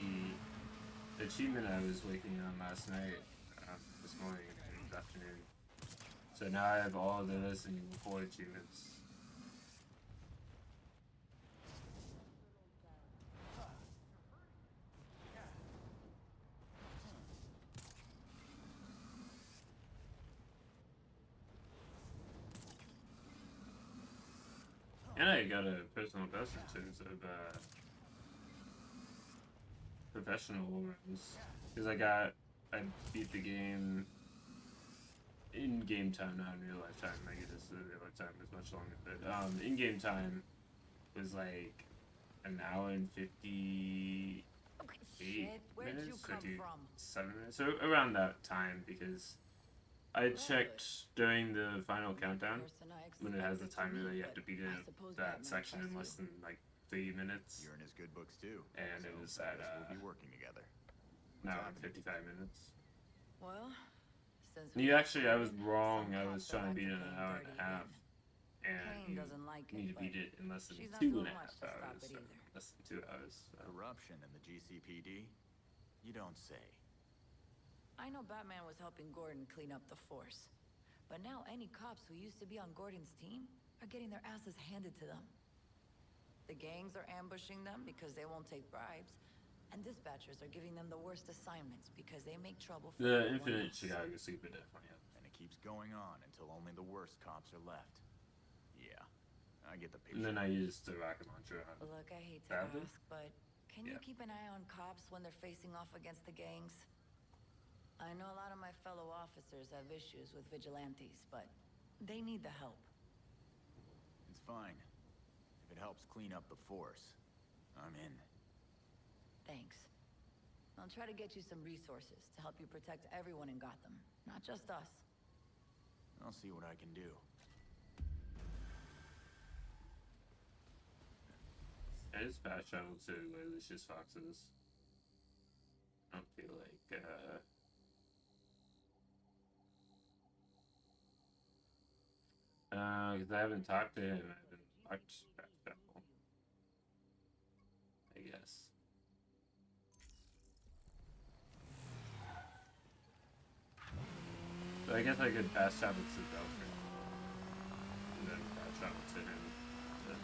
achievement I was working on last night, this morning and this afternoon. So now I have all the Resident Evil 4 achievements. And I got a personal best in terms of professional runs, because I beat the game in game time, not in real life time. I guess the real life time was much longer, but in game time was like an hour and 58 minutes, 57 minutes, so around that time, because I checked during the final countdown when it has the timer that you have to beat that section in less than like 3 minutes. You're in his good books too. And so it was at we'll be working together. an hour and 55 minutes. Well, since I was wrong. I was trying to beat it in an hour and a half, and you need to beat it in less than 2.5 hours. So less than 2 hours. So. Corruption in the GCPD? You don't say. I know Batman was helping Gordon clean up the force, but now any cops who used to be on Gordon's team are getting their asses handed to them. The gangs are ambushing them because they won't take bribes, and dispatchers are giving them the worst assignments because they make trouble for The everyone Infinite else. Chicago Super definitely helps. And it keeps going on until only the worst cops are left. Yeah, I get the picture. And then I used the rocket launcher on. Look, I hate to Bradley? ask, but can you keep an eye on cops when they're facing off against the gangs? I know a lot of my fellow officers have issues with vigilantes, but they need the help. It's fine. If it helps clean up the force, I'm in. Thanks. I'll try to get you some resources to help you protect everyone in Gotham, not just us. I'll see what I can do. I just fast traveled to where Lucius Fox is. I don't feel like, because I haven't talked to him, I haven't watched fast travel. I guess. So I guess I could fast travel to Belfry. And then fast travel to him. But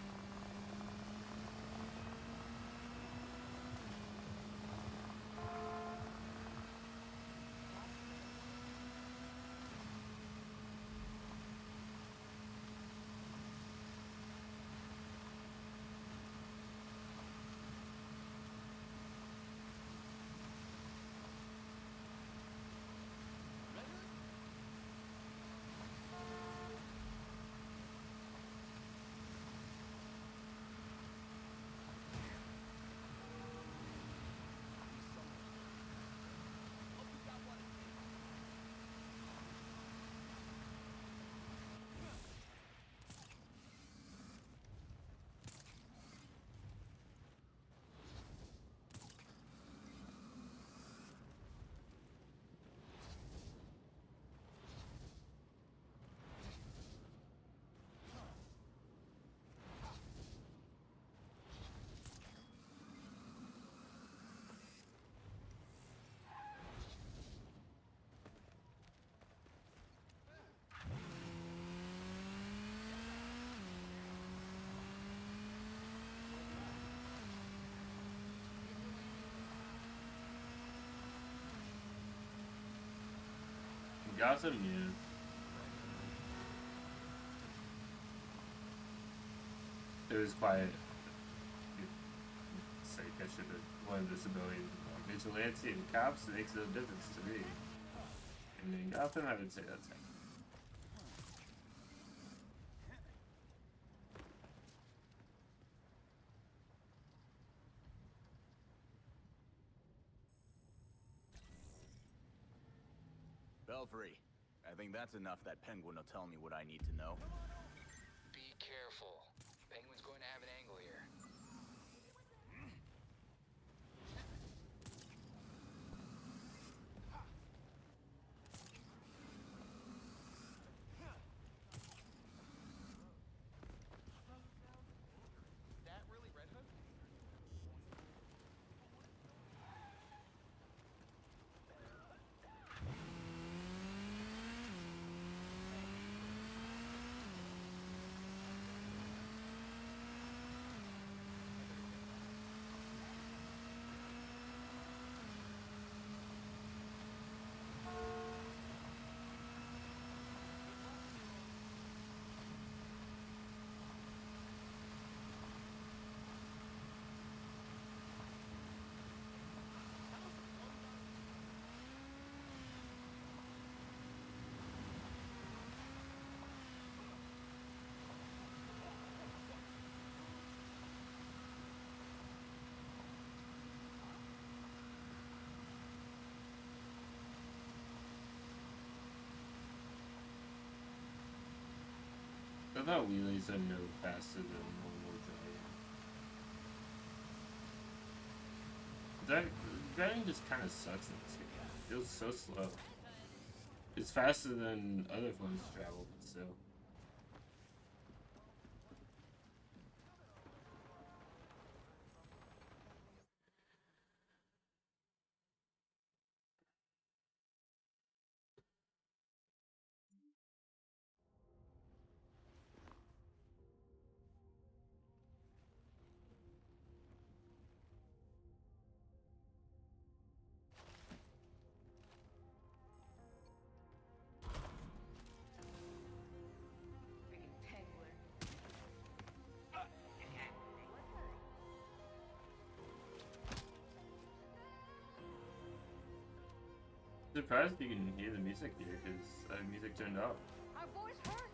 Gotham, yeah. It was quiet. sake, I should have wanted this ability more. Vigilante and cops, it makes no difference to me. And in Gotham, I would say that's it. Belfry, I think that's enough. That Penguin will tell me what I need to know. Be careful. Penguin's going to have an angle here. Is that really Red Hood? I thought wheelies are no faster than normal driving. Driving just kind of sucks in this game. It feels so slow. It's faster than other forms of travel, but still. Surprised you can hear the music here because I have music turned off. Our boy's hurt.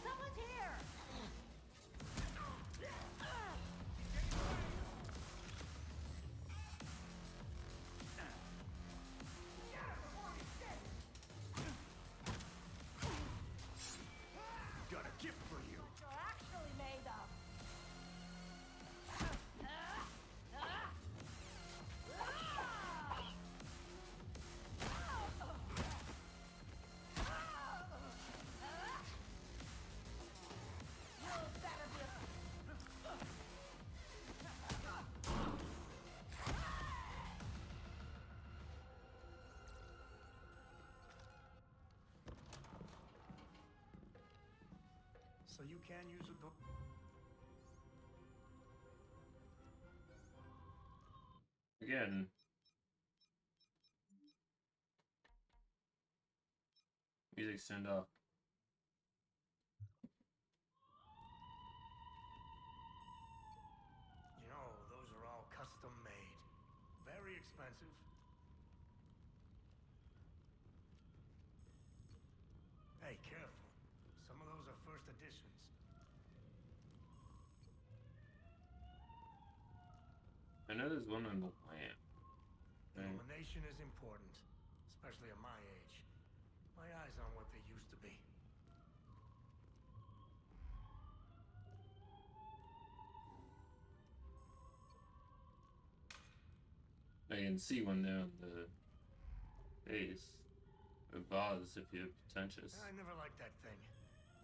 Someone's here. Got a gift for you. What you're actually made of. You better be So you can use a door. Again. Music's turned off. You know, those are all custom made. Very expensive. Hey, careful. Some of those are first editions. I know there's one on the lamp. Right? Illumination is important, especially at my age. My eyes aren't what they used to be. I can see one there on the face. Or Vods if you're pretentious. I never liked that thing.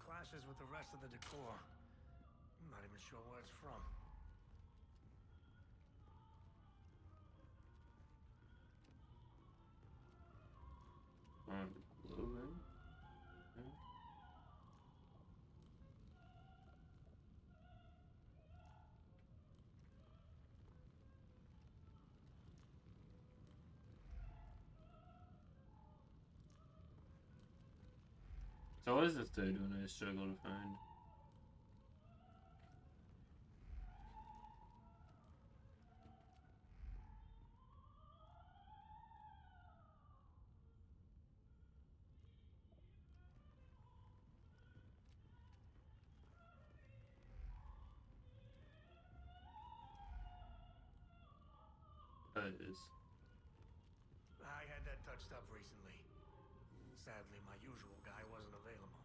Clashes with the rest of the decor. I'm not even sure where it's from. On clothing? So what is the third one I struggle to find? Oh, it is. I had that touched up recently. Sadly, my usual guy wasn't available.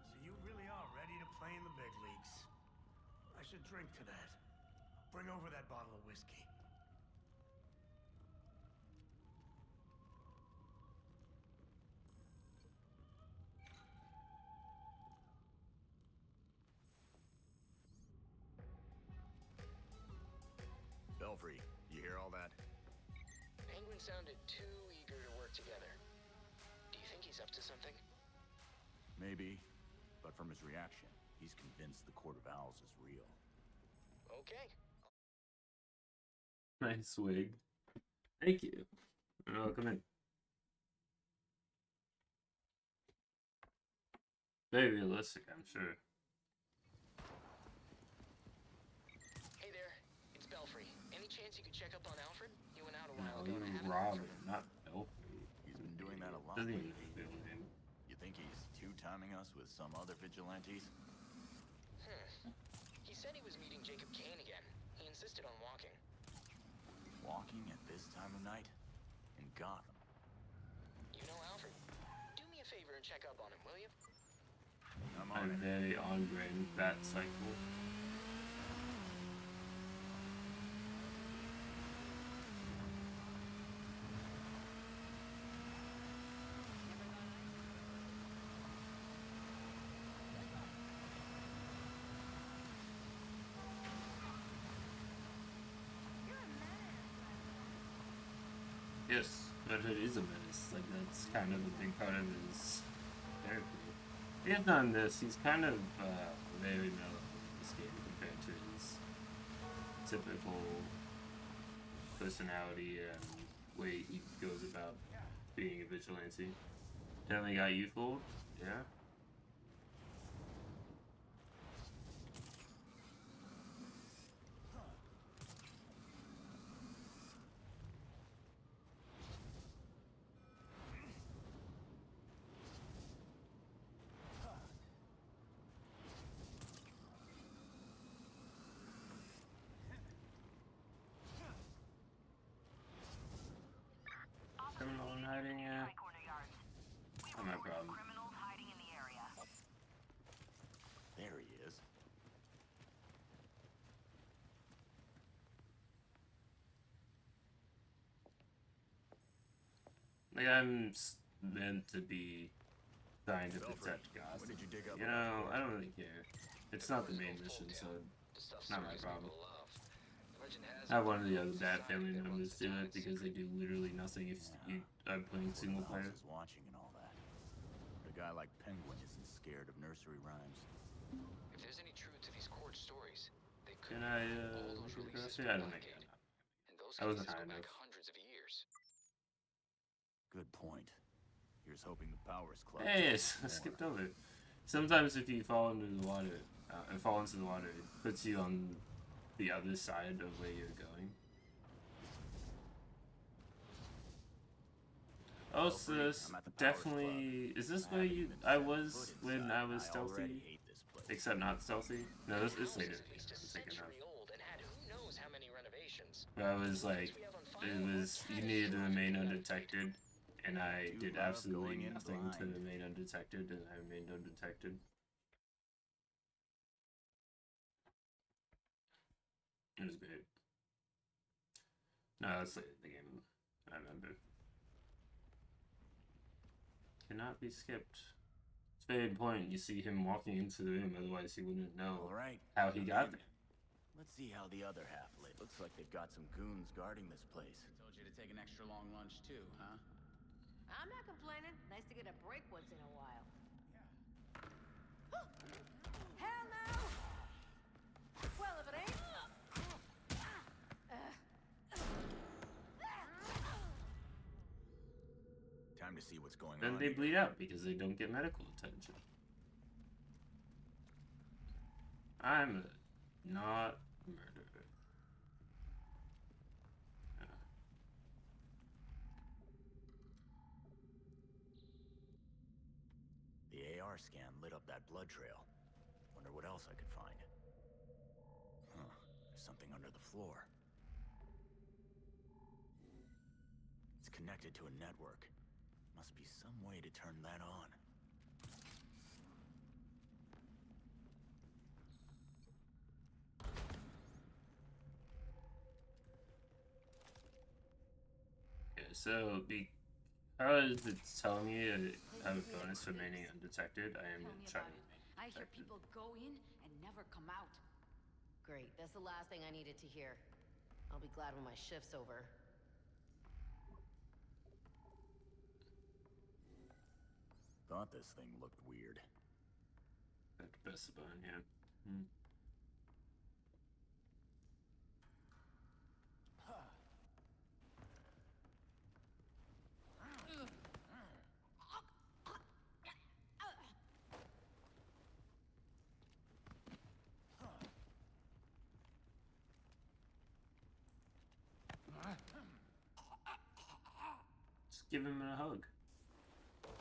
So you really are ready to play in the big leagues. I should drink to that. Bring over that bottle of whiskey. Belfry, you hear all that? Penguin sounded too eager to work together. Do you think he's up to something? Maybe, but from his reaction, he's convinced the Court of Owls is real. Okay. Nice wig. Thank you. Welcome in. Very realistic, I'm sure. Hey there, it's Belfry. Any chance you could check up on Alfred? He went out a No, while ago and I haven't Robin, heard from him. not Belfry. He's been doing that a lot Doesn't even lately. know his name. You think he's two-timing us with some other vigilantes? He said he was meeting Jacob Kane again. He insisted on walking. Walking at this time of night? In Gotham? You know Alfred. Do me a favor and check up on him, will you? I'm A on it. very on-brand bat cycle. Yes, but it is a menace. Like, that's kind of a big part of his character. He has done this. He's kind of very mellow in this game compared to his typical personality and way he goes about being a vigilante. Definitely got you fooled. Yeah. Criminal in hiding, yeah. Not my problem. Criminals hiding in the area. There he is. Like, I'm meant to be trying to protect Gotham. What did you dig up? You know, I don't really care. It's not the main mission, so not my problem. I have one of the other Bat family members do it because they do literally nothing if you are playing single player. Is watching and all that. But a guy like Penguin isn't scared of nursery rhymes. If there's any truth to these court stories, they could Can I all those look releases across here? I don't think Blackgate. And those I wasn't cases high go back enough. hundreds of years. Good point. Here's hoping the Powers Club. Hey, I skipped over it. Sometimes if you fall into the water, it puts you on the other side of where you're going. Oh, so this definitely is this where I was when I was stealthy? Except not stealthy. No, this is later. I'm thinking of. Where I was like, it was you needed to remain undetected, and I did absolutely nothing to remain undetected, and I remained undetected. It was great. No, that's the game. I remember. Cannot be skipped. It's very important you see him walking into the room, otherwise he wouldn't know how he got there. Let's see how the other half lit. Looks like they've got some goons guarding this place. I told you to take an extra long lunch too, huh? I'm not complaining. Nice to get a break once in a while. Hell no! Well, if it ain't... Time to to see what's going then on they here. bleed out because they don't get medical attention. I'm not a murderer. The AR scan lit up that blood trail. Wonder what else I could find. Huh. There's something under the floor. It's connected to a network. Must be some way to turn that on. Okay, so because it's telling me I have a bonus for remaining undetected, I am going to try to remain I hear undetected. people go in and never come out. Great, that's the last thing I needed to hear. I'll be glad when my shift's over. Thought this thing looked weird. Have to press the button, yeah. Hmm. Just give him a hug.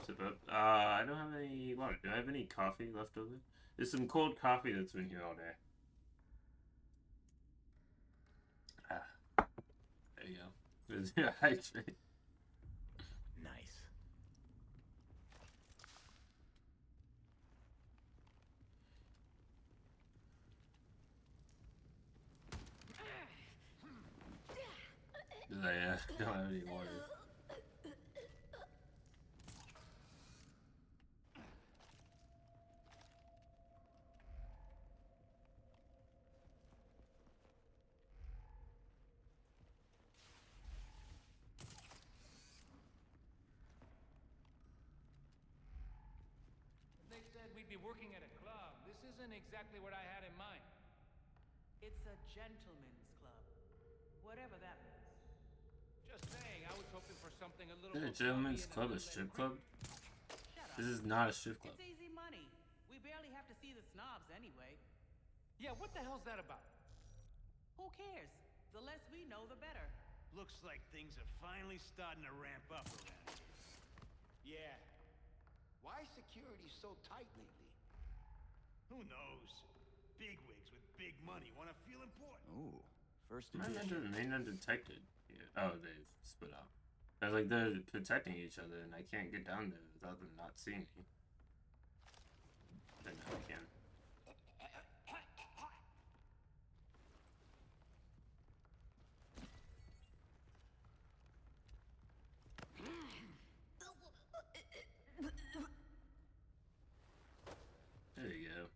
Sip up. I don't have any water. Do I have any coffee left over? There's some cold coffee that's been here all day. Ah. There you go. There's your hydrate. Nice. I don't have any water. They said we'd be working at a club. This isn't exactly what I had in mind. It's a gentleman's club. Whatever that means. Just saying, I was hoping for something a little Is more a gentleman's fluffy and club a little strip less club? Shut up. This is not a strip club. It's easy money. We barely have to see the snobs anyway. Yeah, what the hell's that about? Who cares? The less we know, the better. Looks like things are finally starting to ramp up around here. Yeah. Why is security so tight lately? Who knows? Bigwigs with big money want to feel important. Ooh, first Am I meant to edition. remain undetected? Yeah. Oh, they've split up. I was like, they're protecting each other, and I can't get down there without them not seeing me. Then I can. There you go.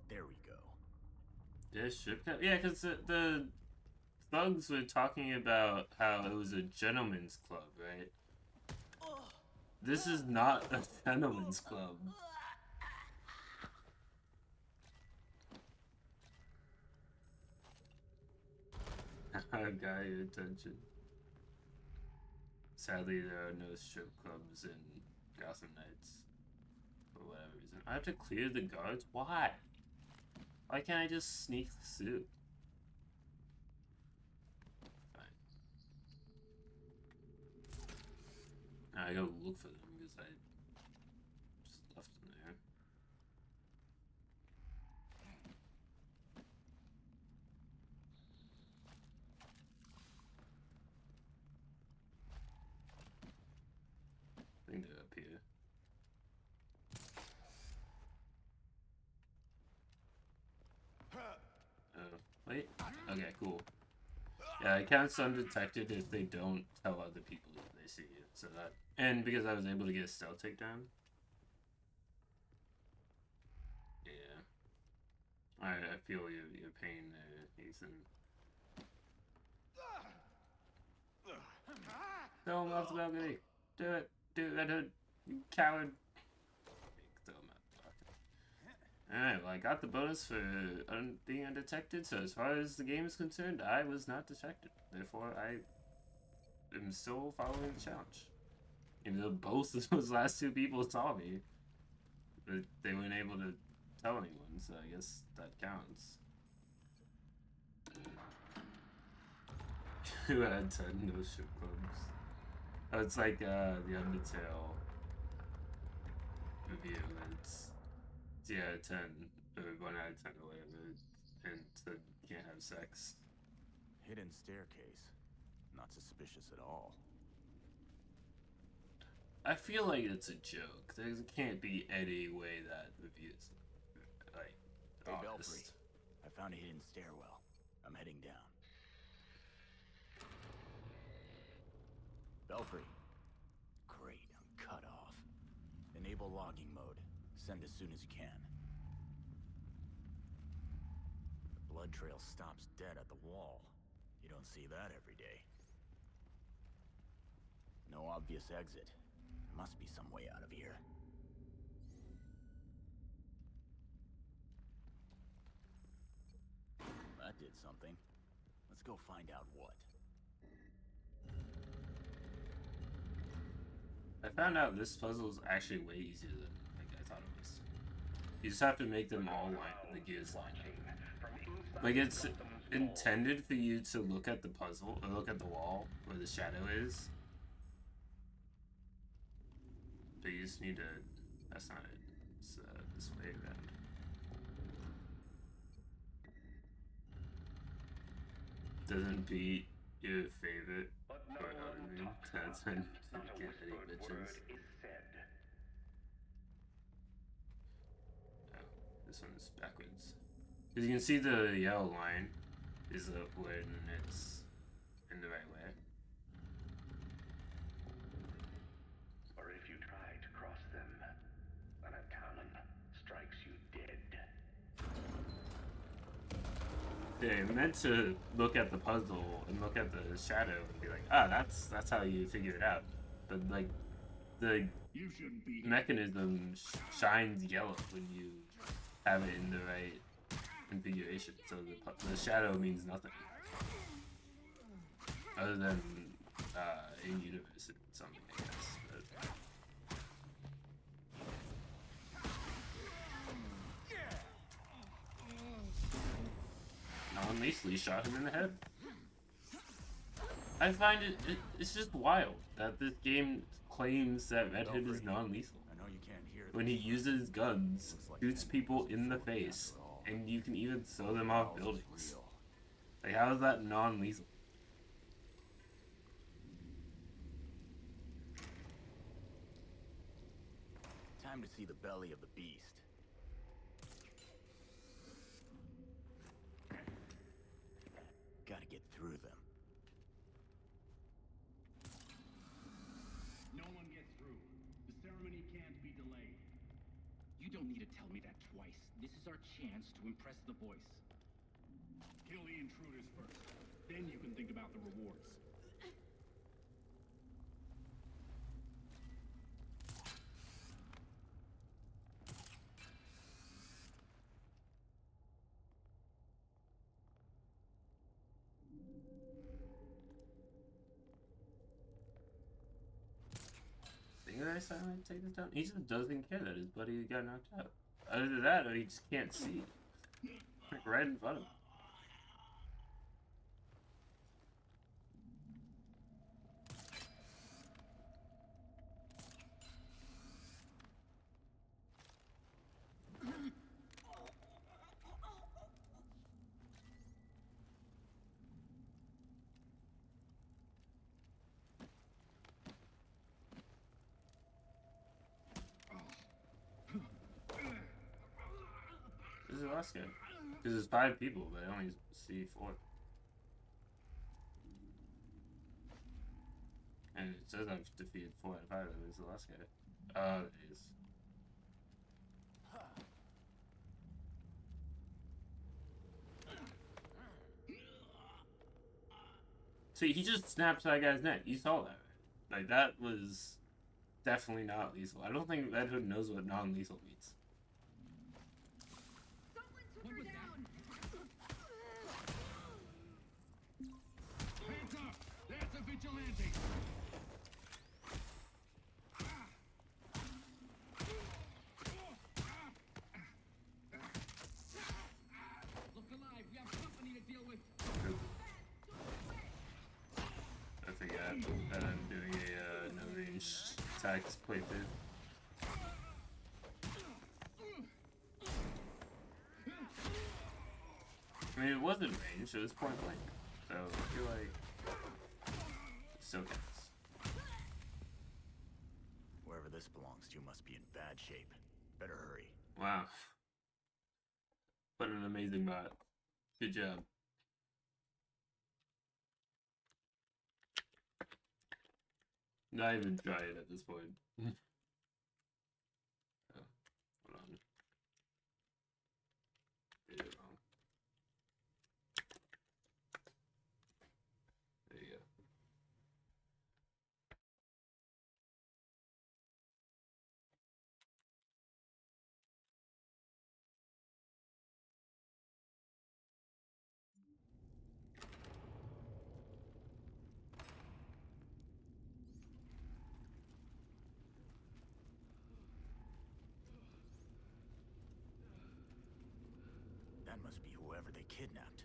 There we go. This strip club? Yeah, because the thugs were talking about how it was a gentleman's club, right? This is not a gentleman's club. I got your attention. Sadly, there are no strip clubs in Gotham Knights. For whatever reason. I have to clear the guards? Why? Why can't I just sneak through? Fine. I gotta look for them because I just left them there. I think they're up here. Oh, wait. Okay, cool. Yeah, it counts undetected if they don't tell other people that they see you. So that, and because I was able to get a stealth takedown. Yeah. I feel your pain there, Ethan. Throw him off the balcony. Do it. Do it, Red Hood. You coward. Throw him out the balcony. Alright, well, I got the bonus for being undetected, so as far as the game is concerned, I was not detected. Therefore, I am still following the challenge. Even though both of those last two people saw me, but they weren't able to tell anyone, so I guess that counts. 2 out of 10, no strip clubs. Oh, it's like the Undertale review, and it's 0 out of 10, or 1 out of 10 or whatever, and so you can't have sex. Hidden staircase. Not suspicious at all. I feel like it's a joke. There can't be any way that review's like Hey, honest. Belfry. I found a hidden stairwell. I'm heading down. Belfry. Great, I'm cut off. Enable logging mode. Send as soon as you can. The blood trail stops dead at the wall. You don't see that every day. No obvious exit. There must be some way out of here. That did something. Let's go find out what. I found out this puzzle is actually way easier than like I thought it was. You just have to make them all line, the gears line up. Like it's intended for you to look at the puzzle or look at the wall where the shadow is. But you just need to. That's not it. It's this way around. Doesn't beat your favorite or other name. That's when you get any bitches. Oh, this one's backwards. Because you can see the yellow line is when it's in the right way. Or if you try to cross them, then a talon strikes you dead. Yeah, you're meant to look at the puzzle and look at the shadow and be like, ah, that's how you figure it out. But like, the mechanism shines yellow when you have it in the right configuration, so the shadow means nothing. Other than in universe something, I guess. But non-lethally shot him in the head. I find it's just wild that this game claims that Red Hood is non-lethal. When he uses guns, shoots people in the face, and you can even throw them off buildings. Like, how is that non-lethal? Time to see the belly of the beast. Gotta get through them. No one gets through. The ceremony can't be delayed. You don't need to tell me that twice. This is our chance to impress the voice. Kill the intruders first. Then you can think about the rewards. Think that I silently take this down? He just doesn't care that his buddy got knocked out. Either that or he just can't see. Like right in front of him. This is the last guy. Because there's 5 people, but I only see 4. And it says I've defeated 4 out of 5 of them. This is the last guy. It is. See, he just snapped that guy's neck. You saw that, right? Like, that was definitely not lethal. I don't think Red Hood knows what non-lethal means. Hands up! That's a vigilante! forget that I'm doing a no range attacks playthrough. I mean, it wasn't range, it was point blank. So I feel like it still counts. Wherever this belongs to must be in bad shape. Better hurry. Wow. What an amazing bot. Good job. Not even try it at this point. Oh, hold on. Did it wrong. There you go. That must be whoever they kidnapped.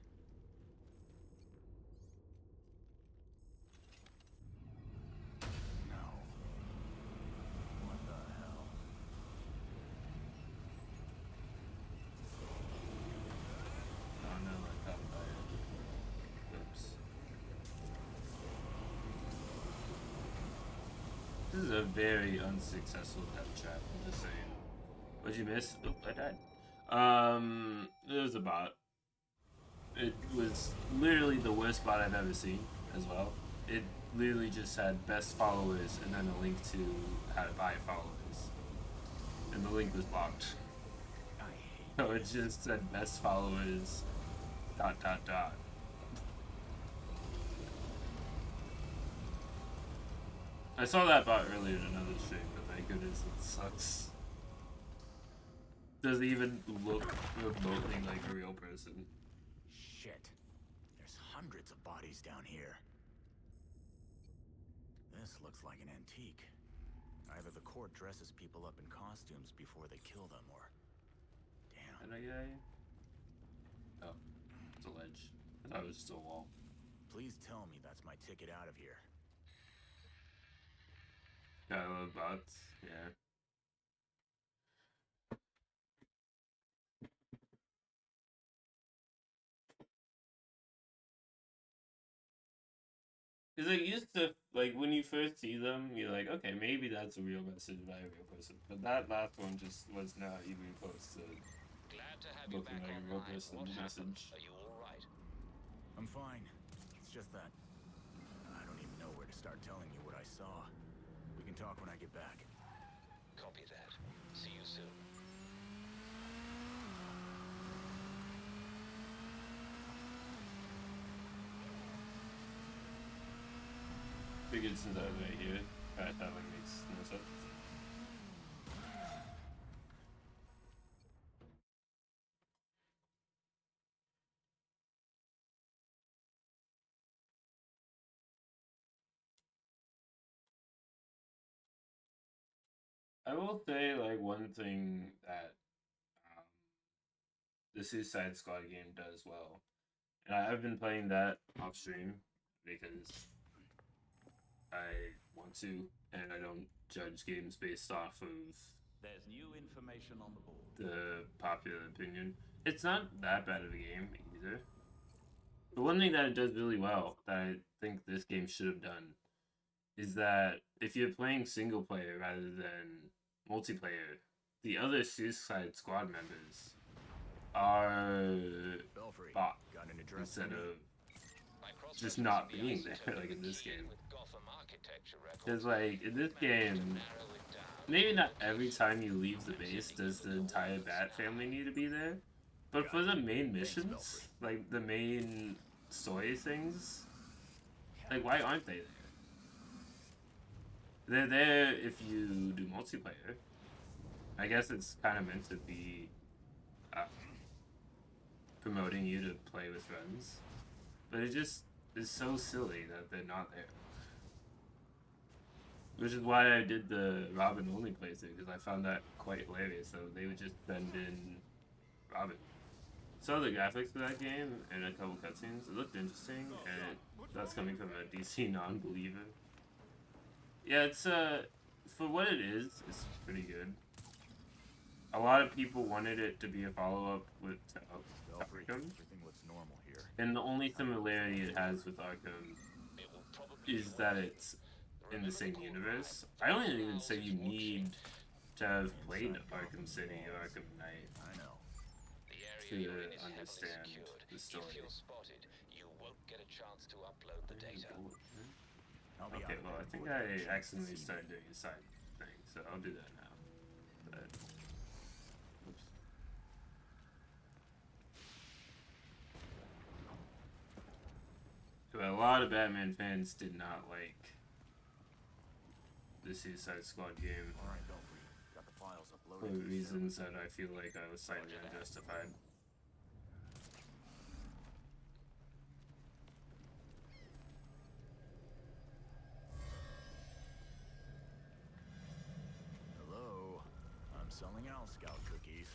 No. What the hell? Oh no, I got by it. Oops. This is a very unsuccessful death trap, I'm just saying. What'd you miss? Oop, I died. It was a bot. It was literally the worst bot I've ever seen as well. It literally just had best followers and then a link to how to buy followers. And the link was blocked. So it just said best followers ... I saw that bot earlier in another stream, but my goodness, it sucks. Doesn't even look remotely like a real person. Shit. There's hundreds of bodies down here. This looks like an antique. Either the court dresses people up in costumes before they kill them, or... Damn. Did I get you? Oh, it's a ledge. I thought it was just a wall. Please tell me that's my ticket out of here. Yeah, I love bots. Yeah. Because it used to, like, when you first see them, you're like, okay, maybe that's a real message by a real person. But that last one just was not even close to looking like a real person's message. Are you alright? I'm fine. It's just that... I don't even know where to start telling you what I saw. We can talk when I get back. Copy that. See you soon. Figured since I was right here, that like makes no sense. I will say, like, one thing that the Suicide Squad game does well, and I've been playing that off stream because I want to, and I don't judge games based off of There's new information on the board. the popular opinion. It's not that bad of a game either. But one thing that it does really well that I think this game should have done is that if you're playing single player rather than multiplayer, the other Suicide Squad members are bot instead of just not being there, like in this game. Because, like, in this game, maybe not every time you leave the base does the entire Bat family need to be there, but for the main missions, like the main story things, like, why aren't they there? They're there if you do multiplayer. I guess it's kind of meant to be promoting you to play with friends, but it just is so silly that they're not there. Which is why I did the Robin only playthrough, because I found that quite hilarious. So they would just send in Robin. saw the graphics for that game and a couple cutscenes. It looked interesting, and that's coming from a DC non-believer. Yeah, it's for what it is, it's pretty good. A lot of people wanted it to be a follow-up with Arkham, Everything looks normal here. and the only similarity it has with Arkham is that it's in the same universe. I don't even say you need to have played Arkham City or Arkham Knight to understand the story. You won't get a chance to upload the data. Okay, well, I think I accidentally started doing a side thing, so I'll do that now. But, oops. But a lot of Batman fans did not like the Suicide Squad game Got the files for uploaded. reasons that I feel like I was slightly unjustified. Hello. I'm selling out Scout cookies.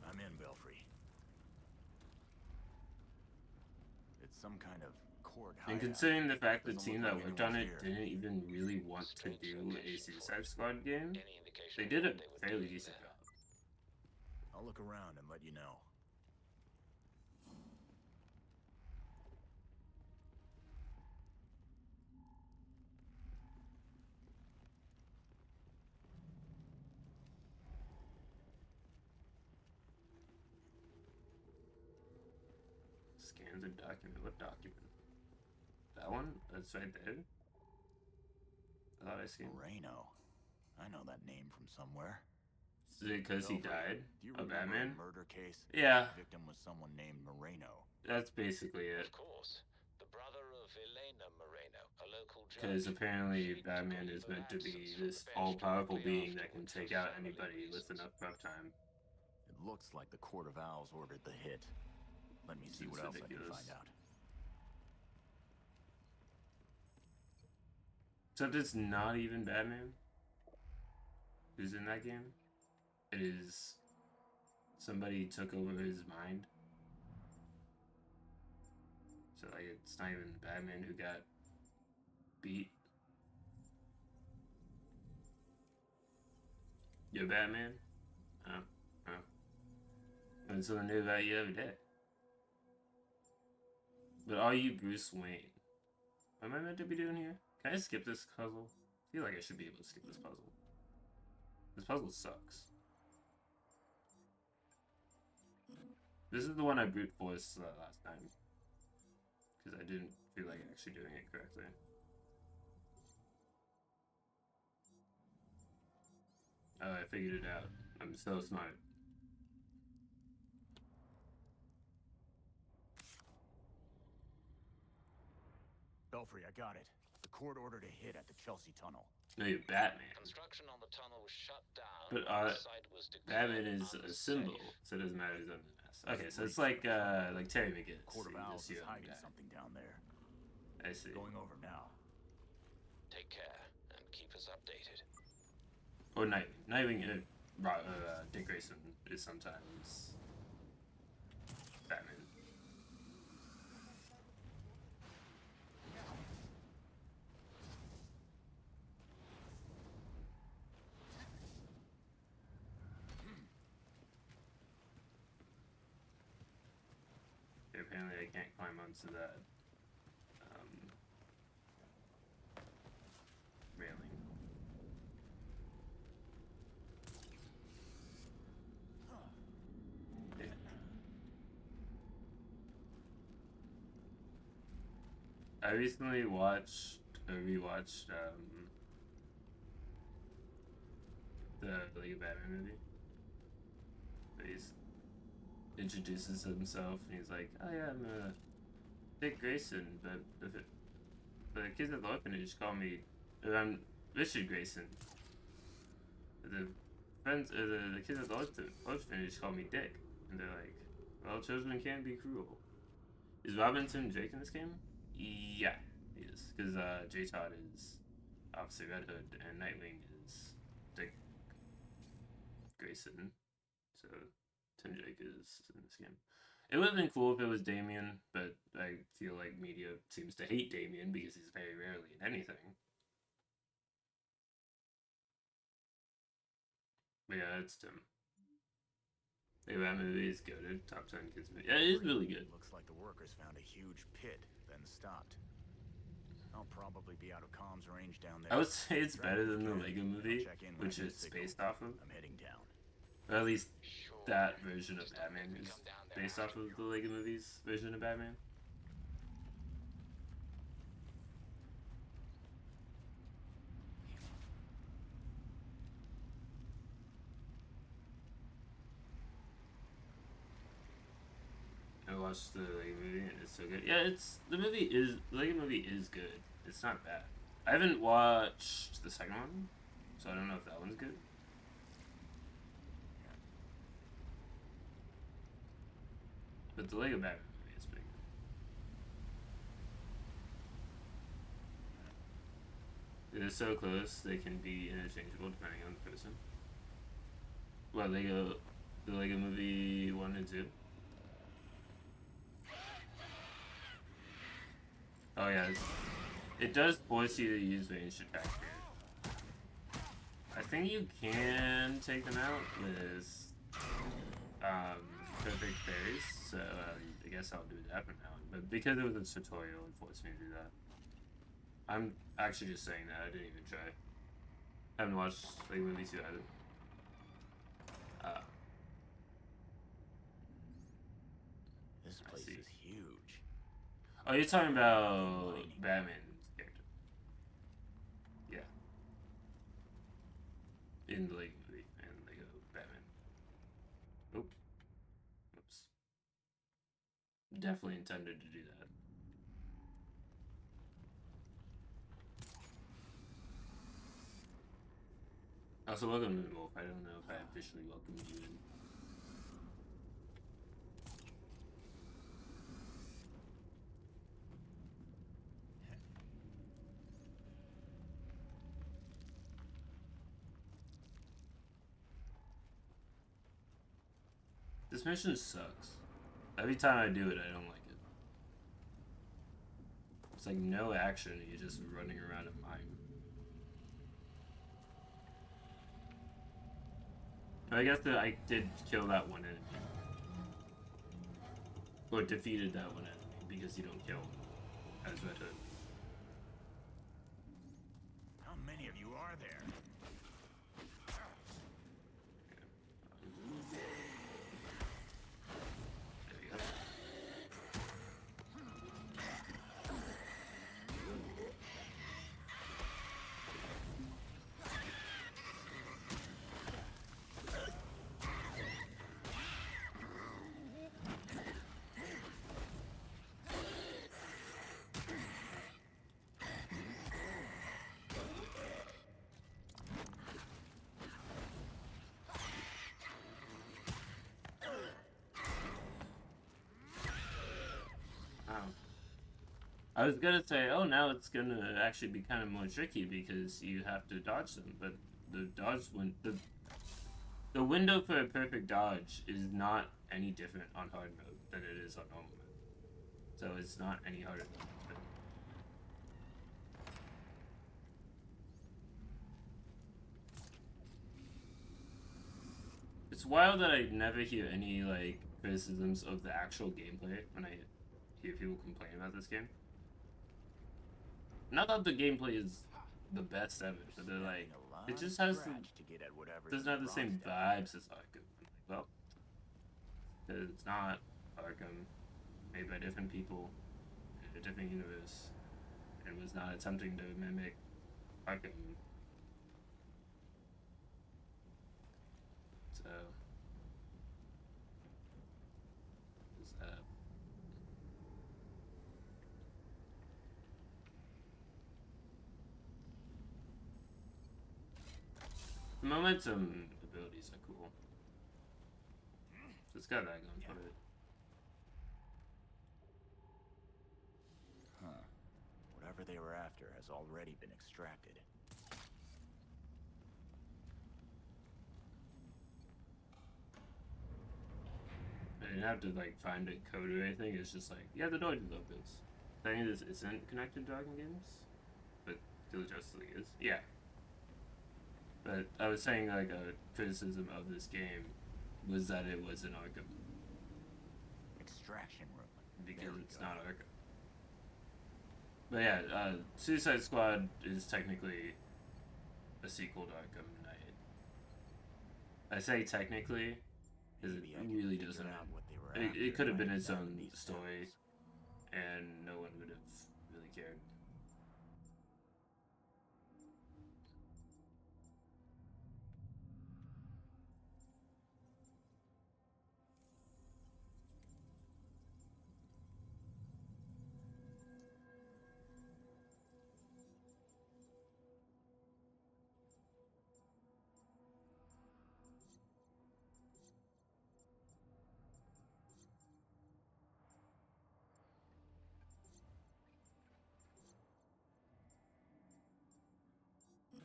I'm in, Belfry. It's some kind of court And hideout. considering the fact the Doesn't team look that like worked on it anyone's here. didn't even really want to do a Suicide Squad game, they did a fairly decent job. I'll look around and let you know. Scans a document. What document? That one? That's right there? I thought I seen. Moreno. I know that name from somewhere. Is it because he died? Do you A remember Batman? a murder case? Yeah. The victim was someone named Moreno. That's basically it. Of course. The brother of Elena Moreno, a local judge. Because apparently Batman is meant to be this all-powerful being that can take out anybody with enough prep time. It looks like the Court of Owls ordered the hit. Let me see Seems what else I ridiculous. can find out. Except it's not even Batman who's in that game. It is somebody took over his mind. So like it's not even Batman who got beat. You're Batman? Oh. And so the new value every day. But are you Bruce Wayne? What am I meant to be doing here? Can I skip this puzzle? I feel like I should be able to skip this puzzle. This puzzle sucks. This is the one I brute forced last time. Because I didn't feel like actually doing it correctly. Oh, I figured it out. I'm so smart. Belfry, I got it. The court ordered a hit at the Chelsea Tunnel. No, you're Batman. Construction on the tunnel was shut down. But the site was Batman is a symbol, so it doesn't matter who's under the mask. Okay, so it's like Terry McGinnis. Court of Owls is hiding something down there. I see. Going over now. Take care and keep us updated. Or Nightwing. Nightwing, Dick Grayson is sometimes Batman. Apparently I can't climb onto that railing. Yeah. I recently rewatched the Lego Batman movie. He's introduces himself and he's like, "Oh yeah, I'm Dick Grayson, but the kids at the orphanage call me, I'm Richard Grayson. The friends, the kids at the orphanage call me Dick." And they're like, "Well, children can be cruel." Is Robinson Drake in this game? Yeah, he is, because J. Todd is obviously Red Hood, and Nightwing is Dick Grayson. So Tim Drake is in this game. It would have been cool if it was Damien, but I feel like media seems to hate Damien because he's very rarely in anything. But yeah, it's Tim. Hey, that movie is good. Top 10 kids movie. Yeah, it is really good. Looks like the workers found a huge pit, then stopped. I'll probably be out of comms range down there. I would say it's better than the Lego movie, which it's based off of. I'm heading down. Or at least that version of Batman is based off of the Lego movie's version of Batman. I watched the Lego movie and it's so good. Yeah, the Lego movie is good. It's not bad. I haven't watched the second one, so I don't know if that one's good. But the Lego Batman movie is pretty good. They're so close, they can be interchangeable depending on the person. What, the Lego movie 1 and 2? Oh yeah, it does force you to use ranged attack here. I think you can take them out with perfect berries, so I guess I'll do that from now on. But because it was a tutorial, it forced me to do that. I'm actually just saying that, I didn't even try. I haven't watched Lego Movie 2 either. This place is huge. Oh, you're talking about Batman's character. Yeah. In the Lego movie and Lego Batman. Oops. Definitely intended to do that. Also, welcome to Wolf. I don't know if I officially welcomed you in. This mission sucks. Every time I do it, I don't like it. It's like no action, you're just running around a mine. I guess that I did kill that one enemy. Or defeated that one enemy, because you don't kill as Red Hood. How many of you are there? I was gonna say, oh, now it's gonna actually be kind of more tricky because you have to dodge them, but the the window for a perfect dodge is not any different on hard mode than it is on normal mode. So it's not any harder. It's wild that I never hear any like criticisms of the actual gameplay when I hear people complain about this game. Not that the gameplay is the best ever, but they're like, it just has doesn't have the same vibes as Arkham. Well, because it's not Arkham, made by different people in a different universe, and was not attempting to mimic Arkham. So, is that? The momentum abilities are cool. So it's got that going for it. Huh. Whatever they were after has already been extracted. I didn't have to like find a code or anything. It's just like, yeah, the Dodge logos. Saying this isn't connected to Arkham games, but Kill Justice League is. Yeah. But I was saying like a criticism of this game was that it was an Arkham. Extraction room. Because it's not Arkham. But yeah, Suicide Squad is technically a sequel to Arkham Knight. I say technically, because it really doesn't. It could have been its own story, and no one would have really cared.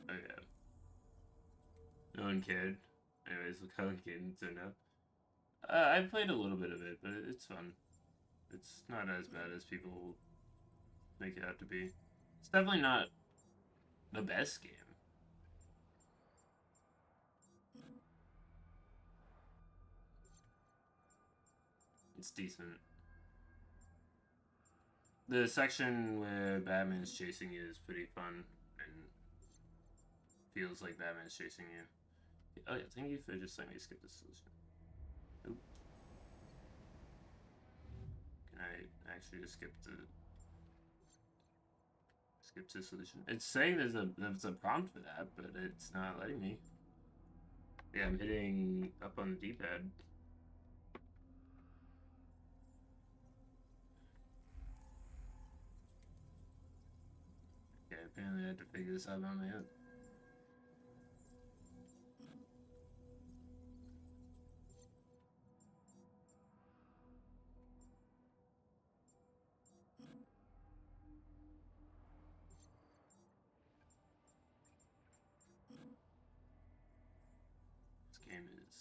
Oh yeah. No one cared. Anyways, look how the game turned out. I played a little bit of it, but it's fun. It's not as bad as people make it out to be. It's definitely not the best game. It's decent. The section where Batman's chasing you is pretty fun and feels like Batman's chasing you. Oh yeah, thank you for just letting me skip this solution. Oop. Can I actually just skip the solution? It's saying there's a prompt for that, but it's not letting me. Yeah, I'm hitting up on the D-pad. Okay, apparently I had to figure this out on my own. This game is...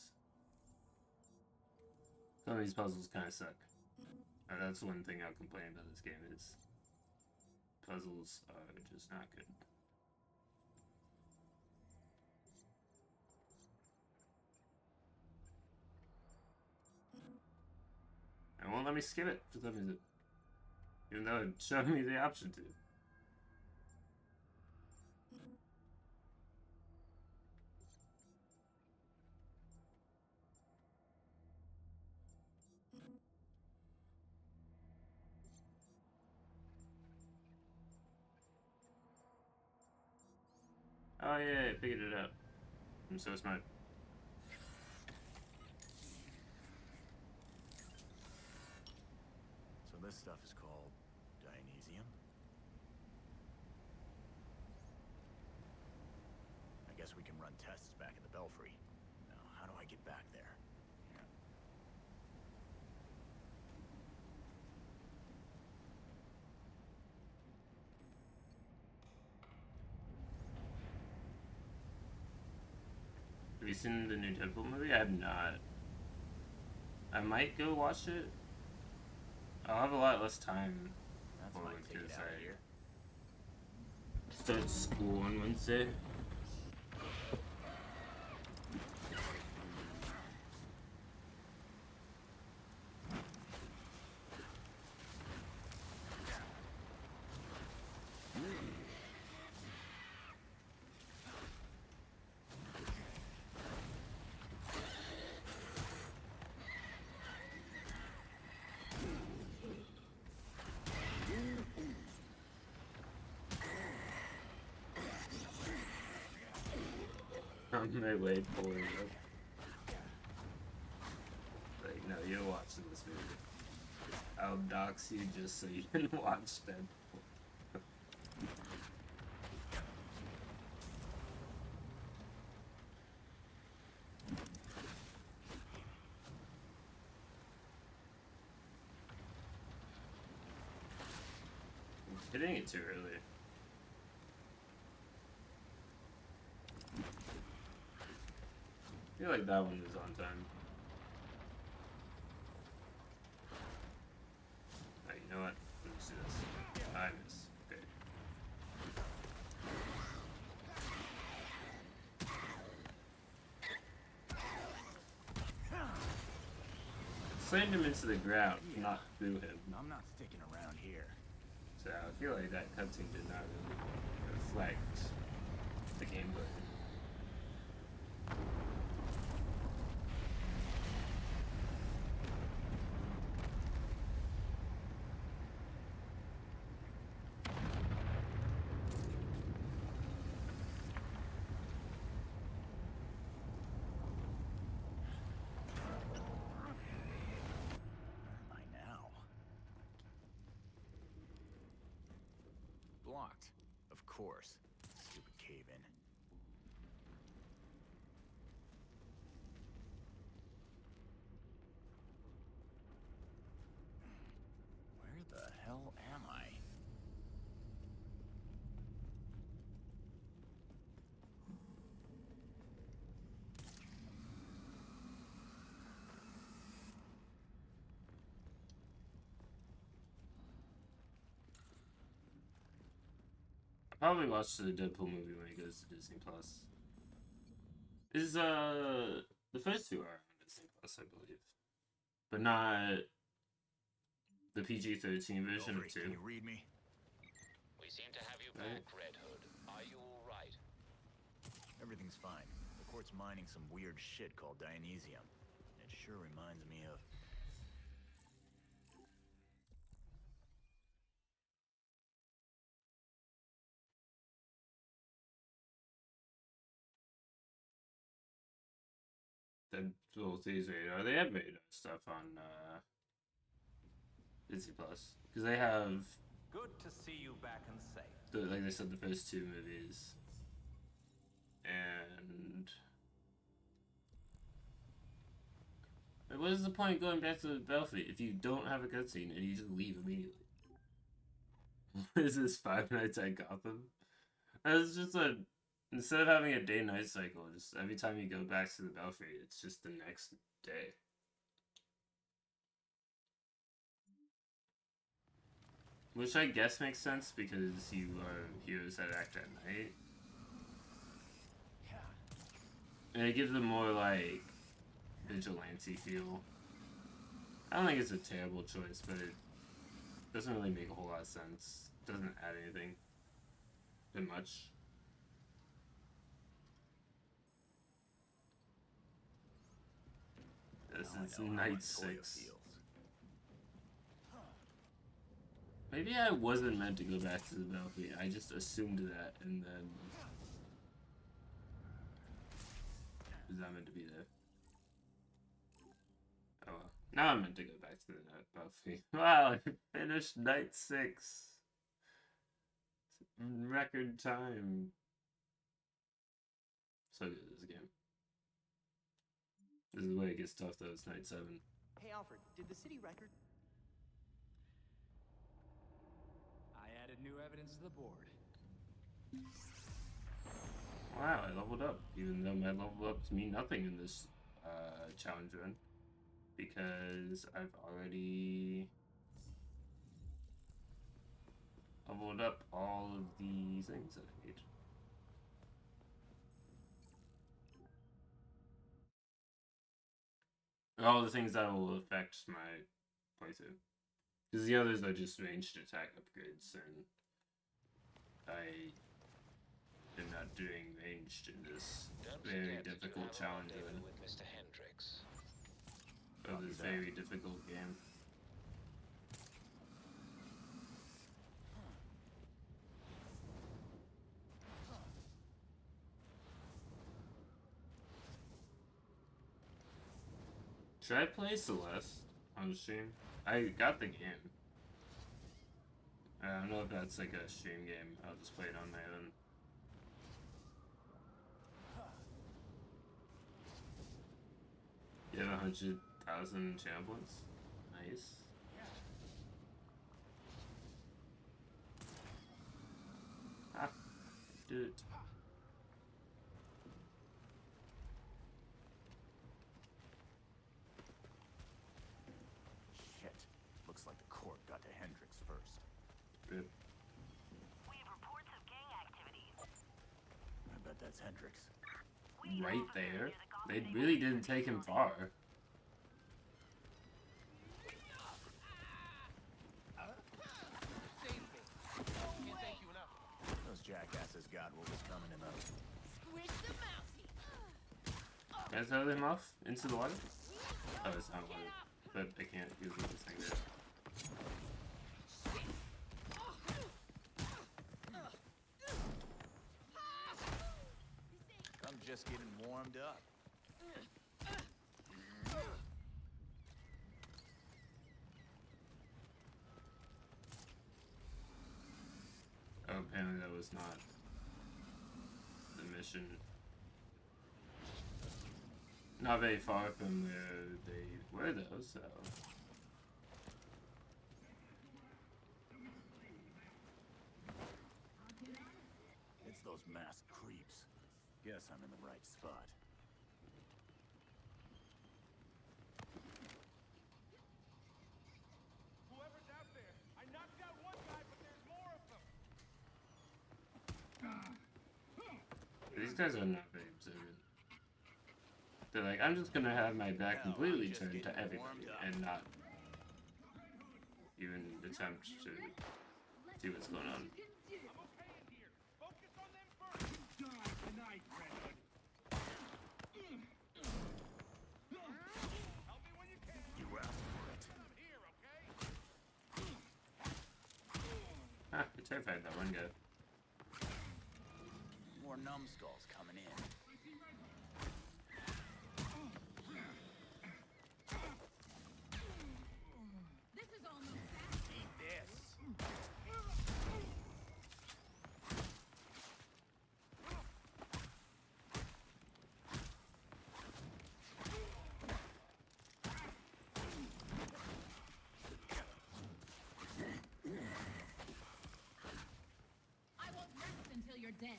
Some of these puzzles kind of suck. That's one thing I'll complain about this game is puzzles are just not good. It won't let me skip it for some reason. Even though it showed me the option to. Oh yeah, I figured it out. I'm so smart. So this stuff is called Dionysium? I guess we can run tests back at the Belfry. Now, how do I get back there? Yeah. Have you seen the new Deadpool movie? I have not. I might go watch it. I'll have a lot less time for it because I start school on Wednesday. On my way forward. Like, no, you're watching this movie. I'll dox you just so you can watch Deadpool. I'm hitting it too early. I feel like that one was on time. slammed him into the ground, not through him. I'm not sticking around here. So I feel like that cutscene did not really reflect the gameplay. Blocked, of course. Stupid cave-in. Where the hell am I? Probably watch the Deadpool movie when it goes to Disney Plus. Is the first two are on Disney Plus, I believe, but not the PG-13 version of 2. Can you read me? We seem to have you back, Red Hood. Are you all right? Everything's fine. The court's mining some weird shit called Dionysium. It sure reminds me of... Deadpool teaser. They have made stuff on Disney Plus because they have. Good to see you back and safe. Like they said, the first 2 movies, and what is the point of going back to the Belfry if you don't have a cutscene and you just leave immediately? What is this, Five Nights at Gotham? It's just a, instead of having a day-night cycle, just every time you go back to the Belfry, it's just the next day. Which I guess makes sense because you are heroes that act at night. And it gives them more like vigilante feel. I don't think it's a terrible choice, but it doesn't really make a whole lot of sense. It doesn't add anything that much. This is night 6. Maybe I wasn't meant to go back to the Belfry. I just assumed that, and then was not meant to be there. Oh well. Now I'm meant to go back to the Belfry. Wow, I finished night 6 in record time. So good, this game. This is where it gets tough though. It's night 7. Hey Alfred, did the city record? I added new evidence to the board. Wow, I leveled up, even though my level ups mean nothing in this challenge run, because I've already leveled up all of the things that I need. All the things that will affect my playthrough. Because the others are just ranged attack upgrades, and I am not doing ranged in this very difficult challenge With Mr. Hendricks. of this very difficult game. Should I play Celeste on stream? I got the game. I don't know if that's like a stream game. I'll just play it on my own. You have 100,000 channel points? Nice. Ah, did it. Shit. Looks like the court got to Hendricks first. Rip. We have reports of gang activity. I bet that's Hendricks. Right there. They really didn't take him far. Can I throw them off into the water? Oh, it's not water. But I can't use this thing there. I'm just getting warmed up. Oh, apparently that was not the mission. Not very far from where they were though, so... It's those masked creeps. Guess I'm in the right spot. Whoever's out there, I knocked out one guy, but there's more of them. These guys are not very observant. They're like, I'm just gonna have my back completely turned to everybody and not even attempt to see what's going on. Ah, you're terrified that one guy. More numbskulls coming in. This is almost that. Eat this. I won't rest until you're dead.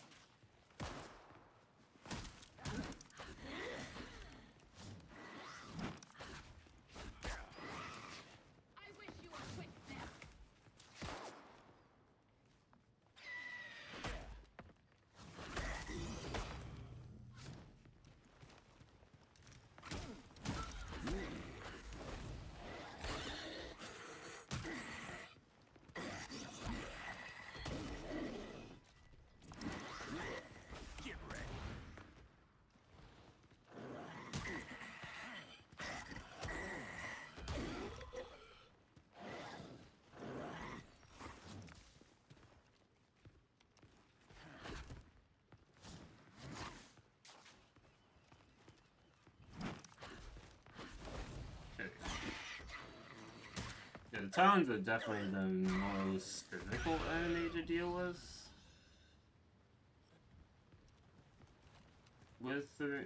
I wish you were quick there. Get ready. Okay. Yeah, the Talons are definitely the most difficult enemy to deal with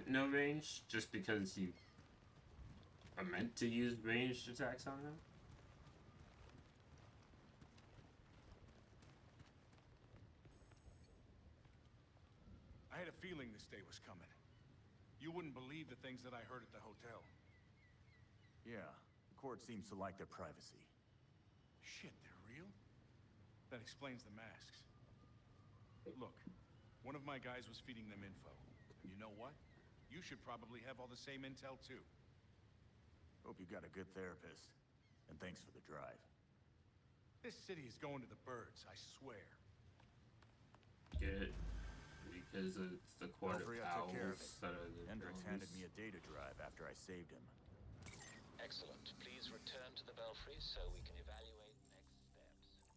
no range, just because you are meant to use ranged attacks on them. I had a feeling this day was coming. You wouldn't believe the things that I heard at the hotel. Yeah, the court seems to like their privacy. Shit, they're real? That explains the masks. Look, one of my guys was feeding them info. And you know what? You should probably have all the same intel too. Hope you got a good therapist. And thanks for the drive. This city is going to the birds, I swear. Good. Because it's the Court of Hopefully I took care of Owls it. that are the Hendricks drones. handed me a data drive after I saved him. Excellent. Please return to the Belfry so we can evaluate next steps.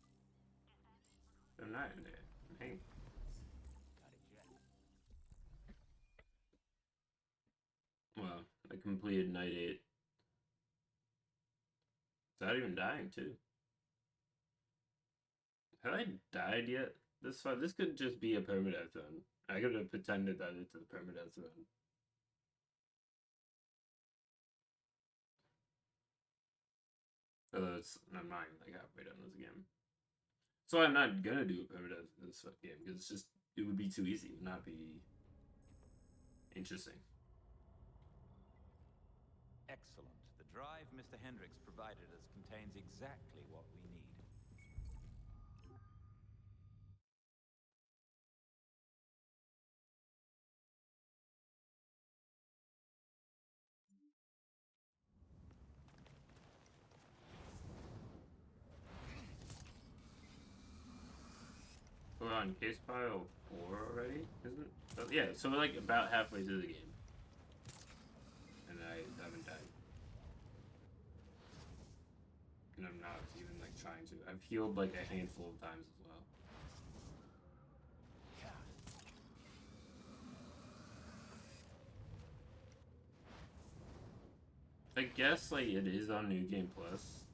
I'm not in there. I'm hanging. Well, I completed night 8. Without even dying, too. Have I died yet? This could just be a permadeath zone. I could have pretended that it's a permadeath zone. Although I'm not like halfway done this game. So I'm not gonna do a permadeath in this game because it would be too easy. It would not be interesting. Excellent. The drive Mr. Hendricks provided us contains exactly what we need. We're on case file 4 already, isn't it? Oh, yeah, so we're like about halfway through the game. and I'm not even like trying to. I've healed like a handful of times as well. I guess like it is on New Game Plus,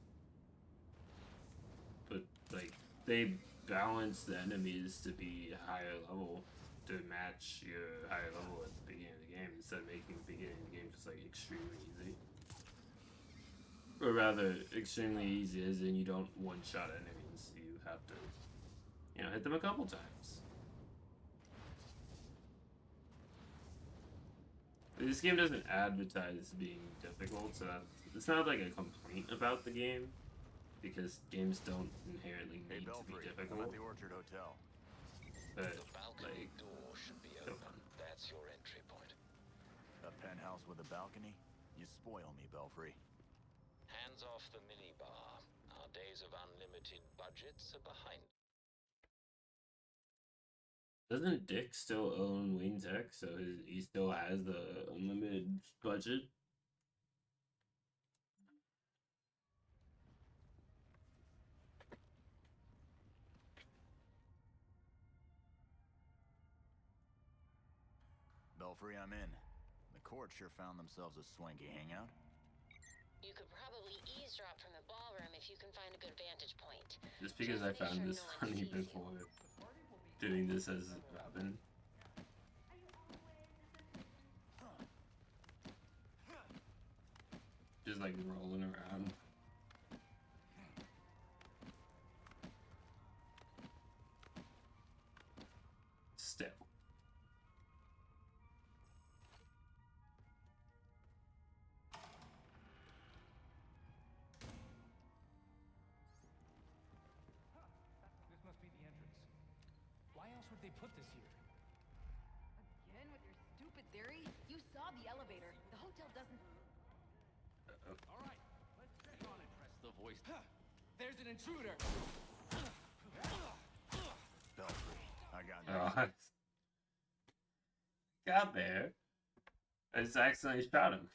but like they balance the enemies to be higher level to match your higher level at the beginning of the game instead of making the beginning of the game just like extremely easy. Or rather, extremely easy as in you don't one-shot enemies, you have to, you know, hit them a couple times. This game doesn't advertise being difficult, so it's not like a complaint about the game, because games don't inherently need to be difficult. I'm at the Orchard Hotel. But, The balcony like, door should be open. That's your entry point. A penthouse with a balcony? You spoil me, Belfry. Hands off the minibar. Our days of unlimited budgets are behind. Doesn't Dick still own Wayne Tech, so he still has the unlimited budget? Belfry, I'm in. The court sure found themselves a swanky hangout. You could probably eavesdrop from the ballroom if you can find a good vantage point. Just because I found this funny before doing this as Robin. Just like rolling around. Still. This must be the entrance. Why else would they put this here? Again with your stupid theory? You saw the elevator. The hotel doesn't... All right, let's check on it. Press the voice. There's an intruder. Belfry, I got Oh, got there. I just accidentally shot him.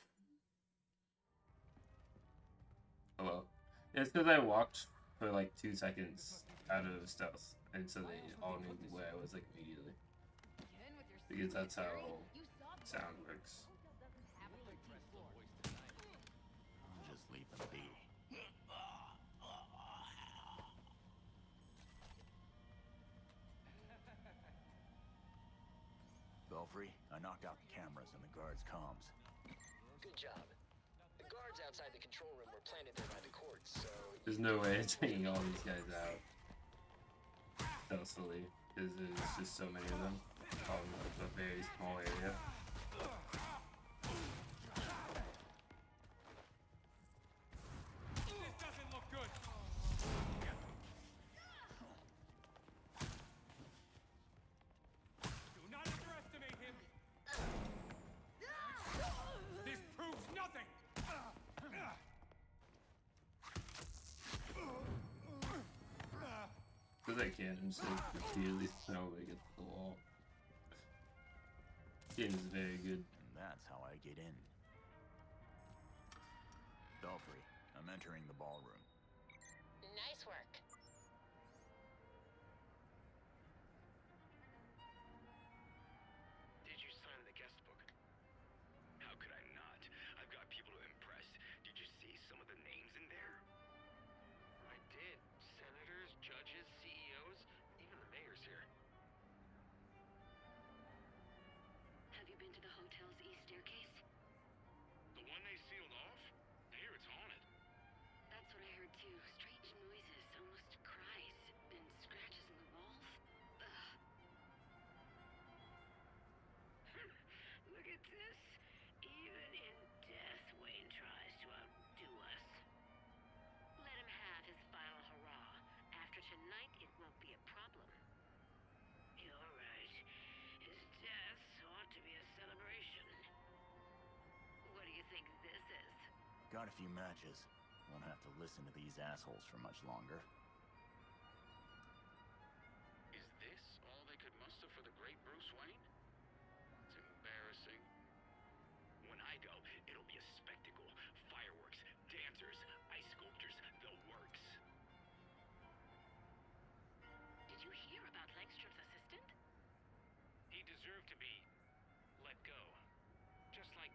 Oh well. Yeah, it's because I walked for like 2 seconds out of stealth, and so they all knew where I was like immediately. Because that's how sound works. Just leave them be. Belfry, I knocked out the cameras and the guards' comms. Good job. The guards outside the control room were planted there by the court, so... There's no way of taking all these guys out stealthily, because there's just so many of them all in a very small area. This doesn't look good. Do not underestimate him. This proves nothing. Because I can't just like repeatedly throw it against the wall. Game is very good. And that's how I get in. Belfry, I'm entering the ballroom. Nice work. Did you sign the guest book? How could I not? I've got people to impress. Did you see some of the names in there? I did. Senators, judges, CEOs, even the mayor's here. Have you been to the hotel's east staircase? The one they sealed off? I hear it's haunted. That's what I heard too. Strange noises, almost cries, and scratches in the walls. Ugh. Look at this. Even in death, Wayne tries to outdo us. Let him have his final hurrah. After tonight, it won't be a problem. You're right. His death ought to be a celebration. What do you think this is? Got a few matches. Won't have to listen to these assholes for much longer. Is this all they could muster for the great Bruce Wayne? It's embarrassing. When I go, it'll be a spectacle. Fireworks, dancers, ice sculptures, the works.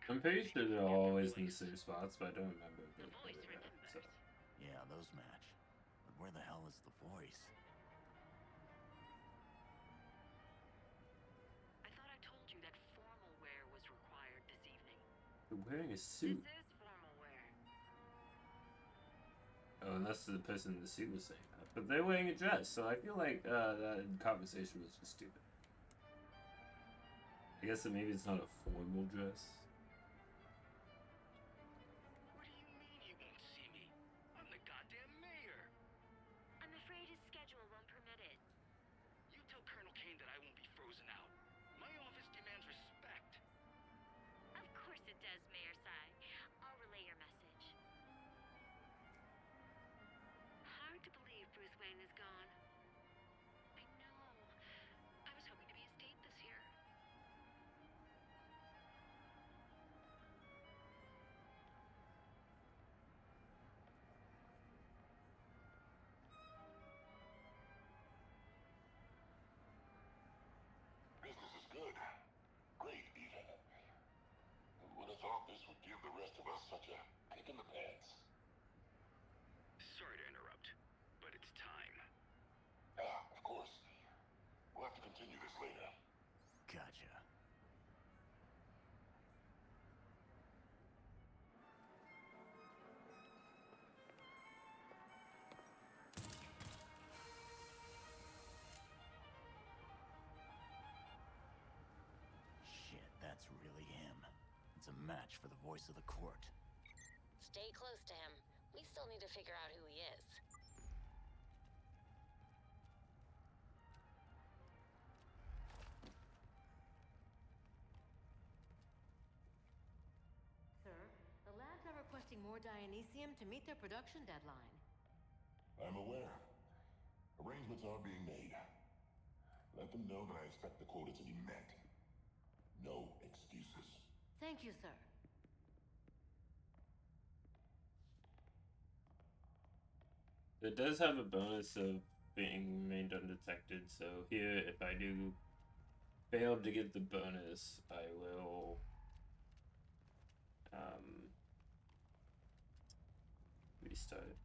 I'm pretty sure they're always in the same spots, but I don't remember where they are. So. Yeah, those match. But where the hell is the voice? I thought I told you that formal wear was required this evening. They're wearing a suit. This is formal wear. Oh, unless the person in the suit was saying that. But they're wearing a dress, so I feel like that conversation was just stupid. I guess that maybe it's not a formal dress. What do you mean you won't see me? I'm the goddamn mayor. I'm afraid his schedule won't permit it. You tell Colonel Kane that I won't be frozen out. My office demands respect. Of course it does, Mayor Sai. I'll relay your message. Hard to believe Bruce Wayne is gone. I know. I was hoping to be a state this year. Business is good. Great, even. Who would have thought this would give the rest of us such a kick in the pants? Sorry to interrupt, but it's time. Of course. We'll have to continue this later. Gotcha. Shit, that's really him. It's a match for the voice of the court. Stay close to him. We still need to figure out who he is. Sir, the labs are requesting more Dionysium to meet their production deadline. I'm aware. Arrangements are being made. Let them know that I expect the quota to be met. No excuses. Thank you, sir. It does have a bonus of being remained undetected, so here, if I do fail to get the bonus, I will restart it.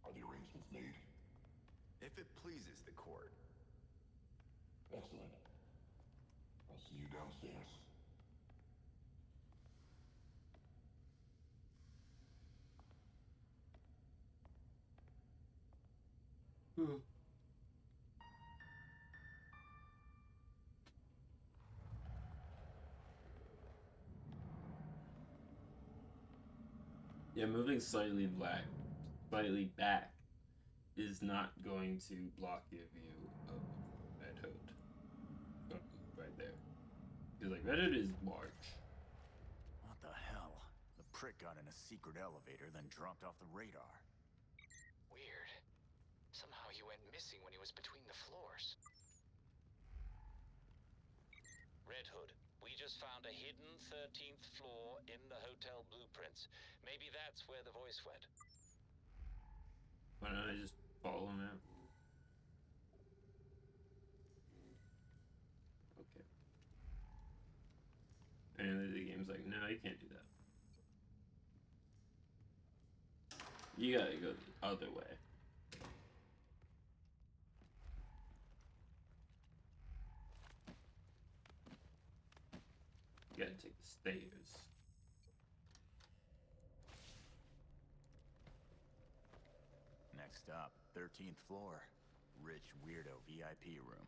Are the arrangements made? If it pleases the court. Excellent. I'll see you downstairs. Yeah, moving slightly back is not going to block your view of Red Hood. Don't move right there. Because, like, Red Hood is large. What the hell? The prick got in a secret elevator, then dropped off the radar. Weird. Somehow he went missing when he was between the floors. Red Hood, we just found a hidden 13th floor in the hotel blueprints. Maybe that's where the voice went. Why don't I just follow him out? Okay. And the game's like, no, you can't do that. You gotta go the other way. You gotta take the stairs. Next up, 13th floor. Rich weirdo VIP room.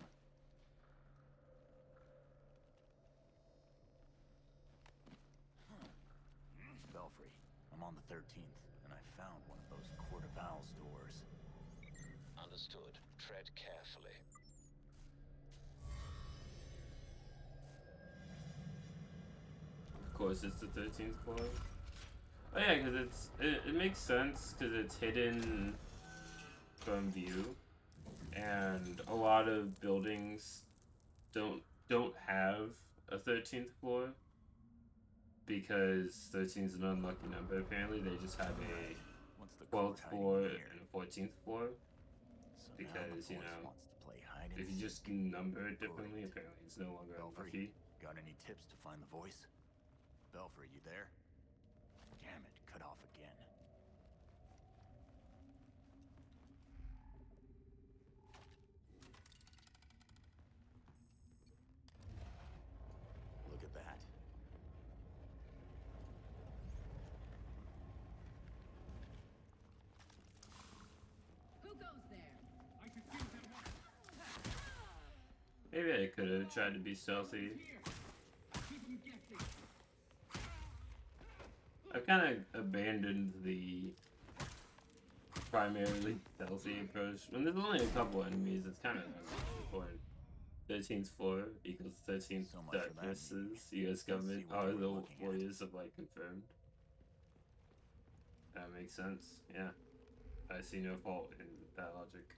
Belfry. I'm on the 13th, and I found one of those Court of Owls doors. Understood. Tread carefully. Of course, it's the 13th floor. Oh yeah, because it makes sense because it's hidden from view, and a lot of buildings don't have a 13th floor because 13 is an unlucky number. Apparently, they just have a 12th floor and a 14th floor because, you know, if you just number it differently, apparently it's no longer unlucky. Got any tips to find the voice? Belfry, you there? Damn it, cut off again. Look at that. Who goes there? I could feel that one. Maybe I could have tried to be stealthy. Keep 'em guessing. I kind of abandoned the primarily stealthy approach. When there's only a couple enemies, it's kind of important. 13th floor equals 13th darknesses. U.S. government are the warriors of light confirmed. That makes sense. Yeah. I see no fault in that logic.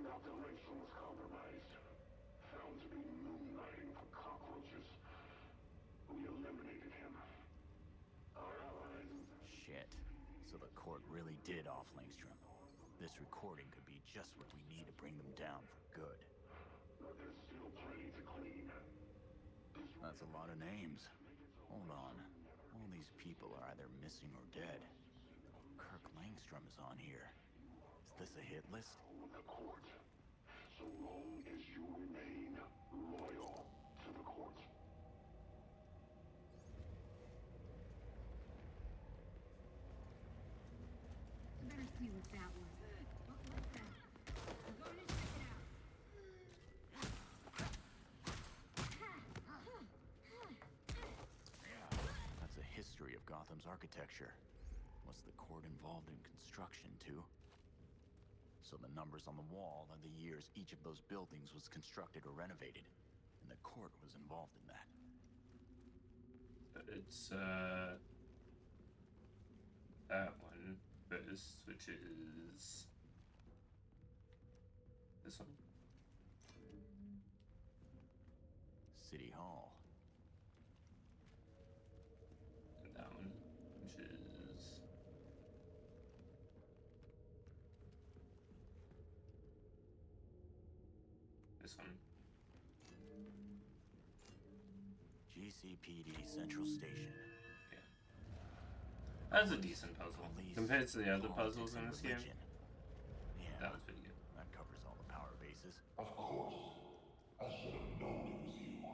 Operation was compromised. Found to be moonlighting for cockroaches. We eliminated him. Our allies... Shit. So the court really did off Langstrom. This recording could be just what we need to bring them down for good. But there's still plenty to clean. That's a lot of names. Hold on. All these people are either missing or dead. Kirk Langstrom is on here. Is this a hit list? The court. So long as you remain loyal to the court. You better see what that was. What's that? I'm going to check it out. That's a history of Gotham's architecture. Was the court involved in construction too? So the numbers on the wall are the years each of those buildings was constructed or renovated, and the court was involved in that. It's that one first, which is this one. City Hall. And that one, which is this one. GCPD Central Station. Yeah. That's a decent puzzle. Compared to the other puzzles in this game. Yeah, that was pretty good. That covers all the power bases. Of course. I should have known it was you.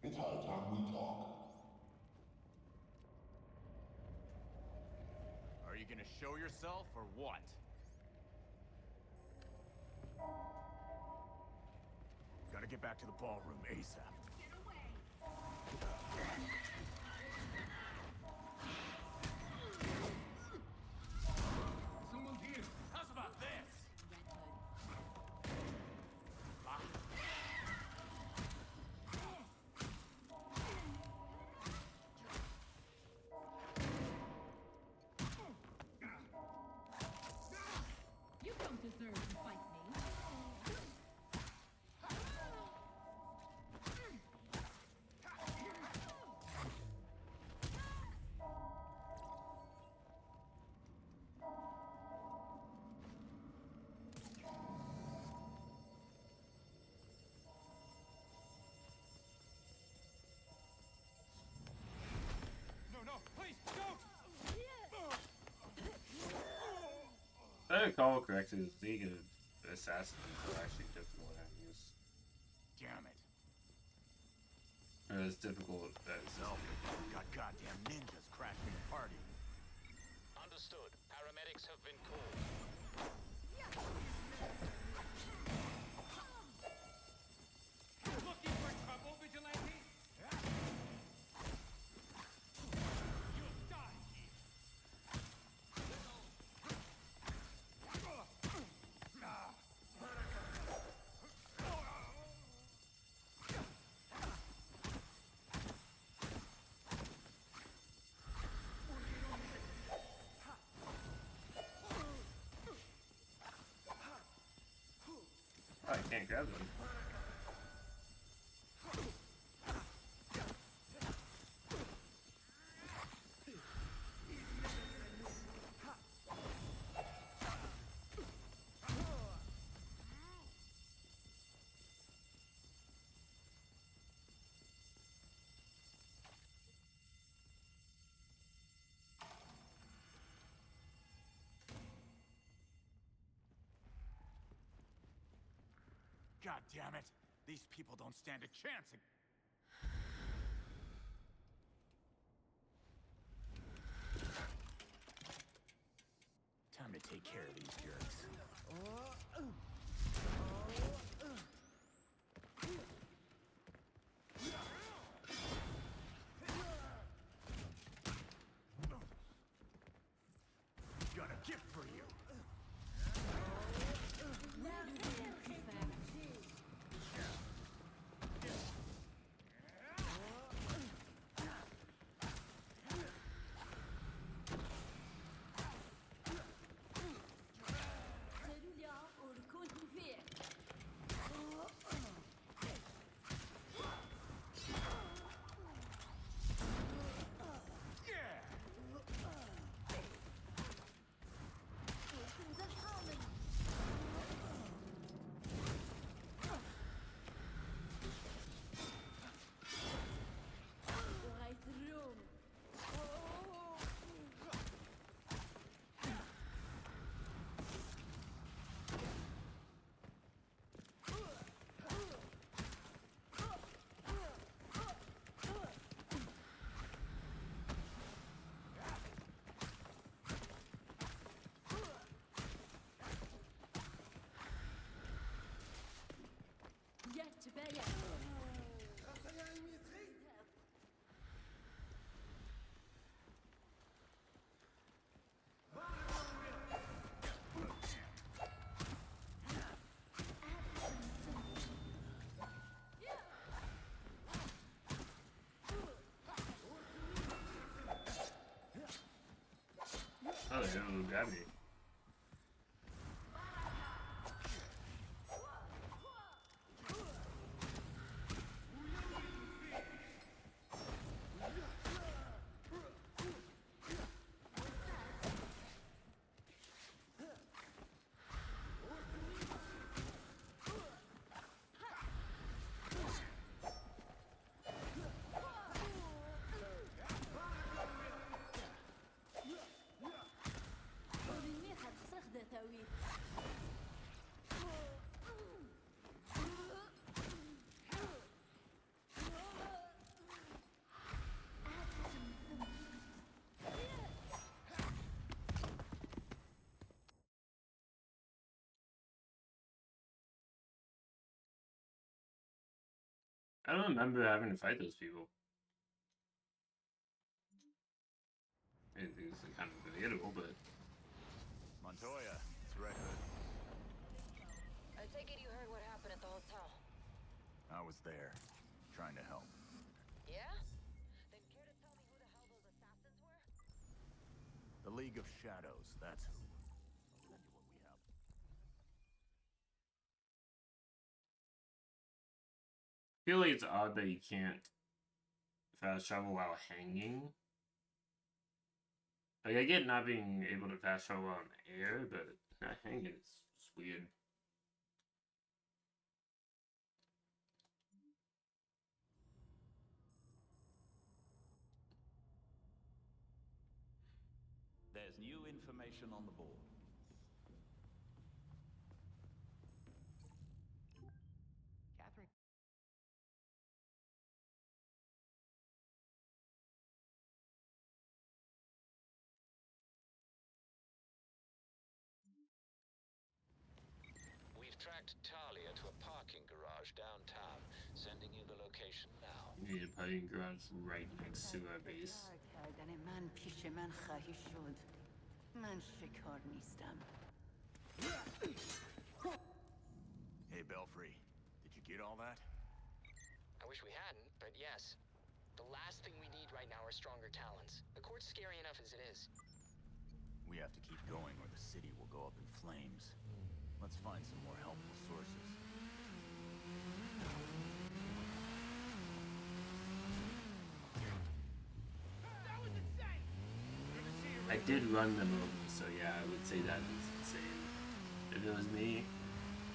It's high time we talk. Are you gonna show yourself or what? Gotta get back to the ballroom ASAP. Someone's here. How's about this? You don't deserve to fight me. I recall correctly, the League of Assassins are actually difficult enemies. Damn it. Or as difficult as... No, got goddamn ninjas crashing the party. Understood. Paramedics have been called. Looking for trouble, vigilante? You'll die here. Oh, I can't grab them. God damn it! These people don't stand a chance. Time to take care of these jerks. Got a gift for you. Oh, they didn't grab me. I don't remember having to fight those people. I think it's kind of forgettable, but... Montoya, it's Red Hood. I take it you heard what happened at the hotel. I was there, trying to help. Yeah? Then care to tell me who the hell those assassins were? The League of Shadows, that's who. I'll send you what we have. I feel like it's odd that you can't fast travel while hanging. Like, I get not being able to fast travel on air, but not hanging is just weird. There's new information on the board. tracked Talia to a parking garage downtown. Sending you the location now. You need a parking garage right next to our base. Hey, Belfry. Did you get all that? I wish we hadn't, but yes. The last thing we need right now are stronger talons. The court's scary enough as it is. We have to keep going or the city will go up in flames. Let's find some more helpful sources. That was insane! I did run them over, so yeah, I would say that is insane. If it was me,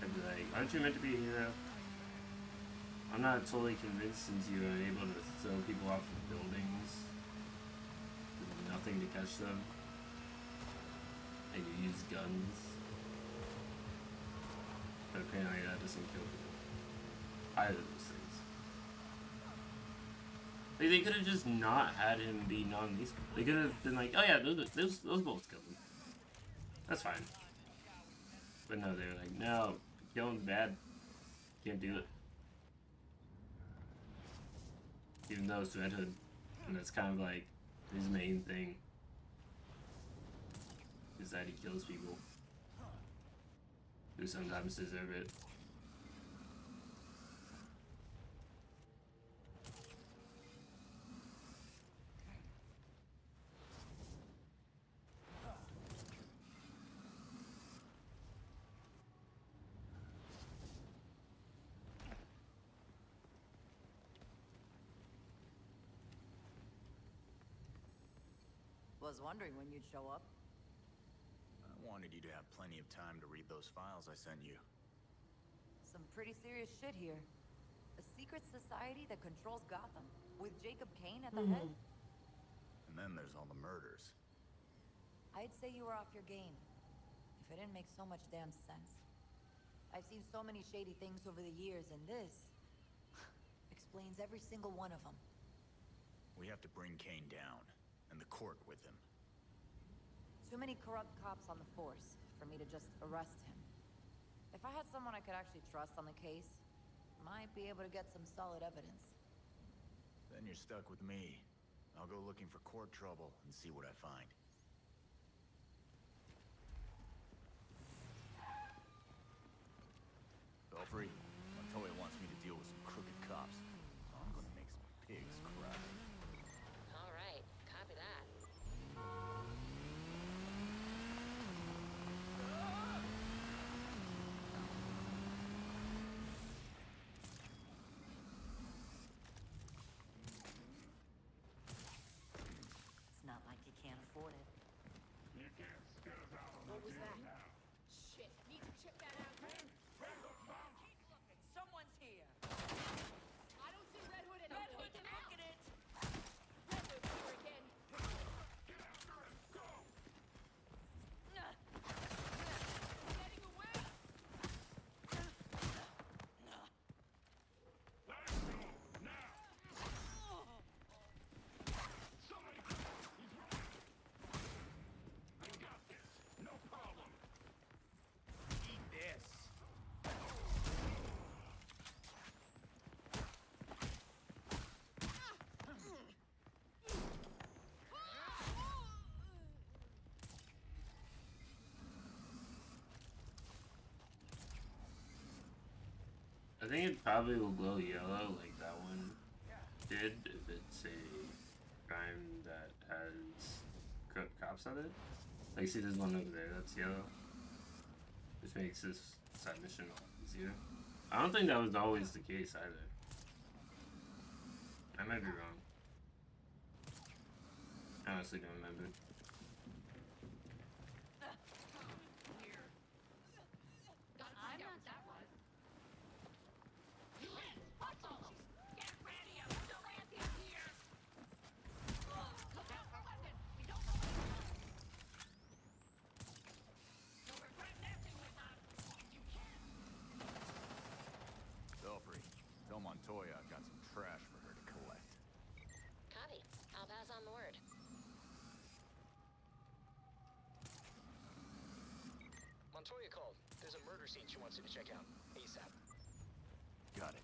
I'd be like, aren't you meant to be a hero? I'm not totally convinced since you were able to throw people off of buildings with nothing to catch them. And you use guns. But apparently that doesn't kill people. Either of those things. Like, they could have just not had him be non-lethal. They could have been like, oh yeah, those bullets killed him. That's fine. But no, they were like, no, killing's bad. Can't do it. Even though it's Red Hood. And that's kind of like his main thing. Is that he kills people. Who sometimes deserve it. Was wondering when you'd show up. I wanted you to have plenty of time to read those files I sent you. Some pretty serious shit here. A secret society that controls Gotham, with Jacob Kane at the head? And then there's all the murders. I'd say you were off your game, if it didn't make so much damn sense. I've seen so many shady things over the years, and this explains every single one of them. We have to bring Kane down, and the court with him. Too many corrupt cops on the force for me to just arrest him. If I had someone I could actually trust on the case, might be able to get some solid evidence. Then you're stuck with me. I'll go looking for court trouble and see what I find. Belfry, Montoya wants me to deal with some crooked cops. I'm gonna make some pigs cry. All right, copy that. It's not like you can't afford it. You can't scare us out of What was the that? deal now. Shit, need to check that out, man. Keep looking. Someone's here. I don't see Red Hood anymore. Red Hood, look at it. Red Hood here again. Get after him! Go! Getting away. Let's go! Now! Somebody grab him! He's running! I got this! No problem! Eat this. I think it probably will glow yellow like that one did if it's a crime that has corrupt cops on it. Like, see, there's one over there that's yellow. Which makes this side mission a lot easier. I don't think that was always the case either. I might be wrong. I honestly don't remember. I'm not that one. Get ready, I'm still here. Look out for London. We don't know what you'll regret messing with us. You can't. Belfry, tell Montoya I've got some trash for her to collect. Copy. I'll pass on the word. Montoya called. There's a murder scene she wants you to check out. ASAP. Got it.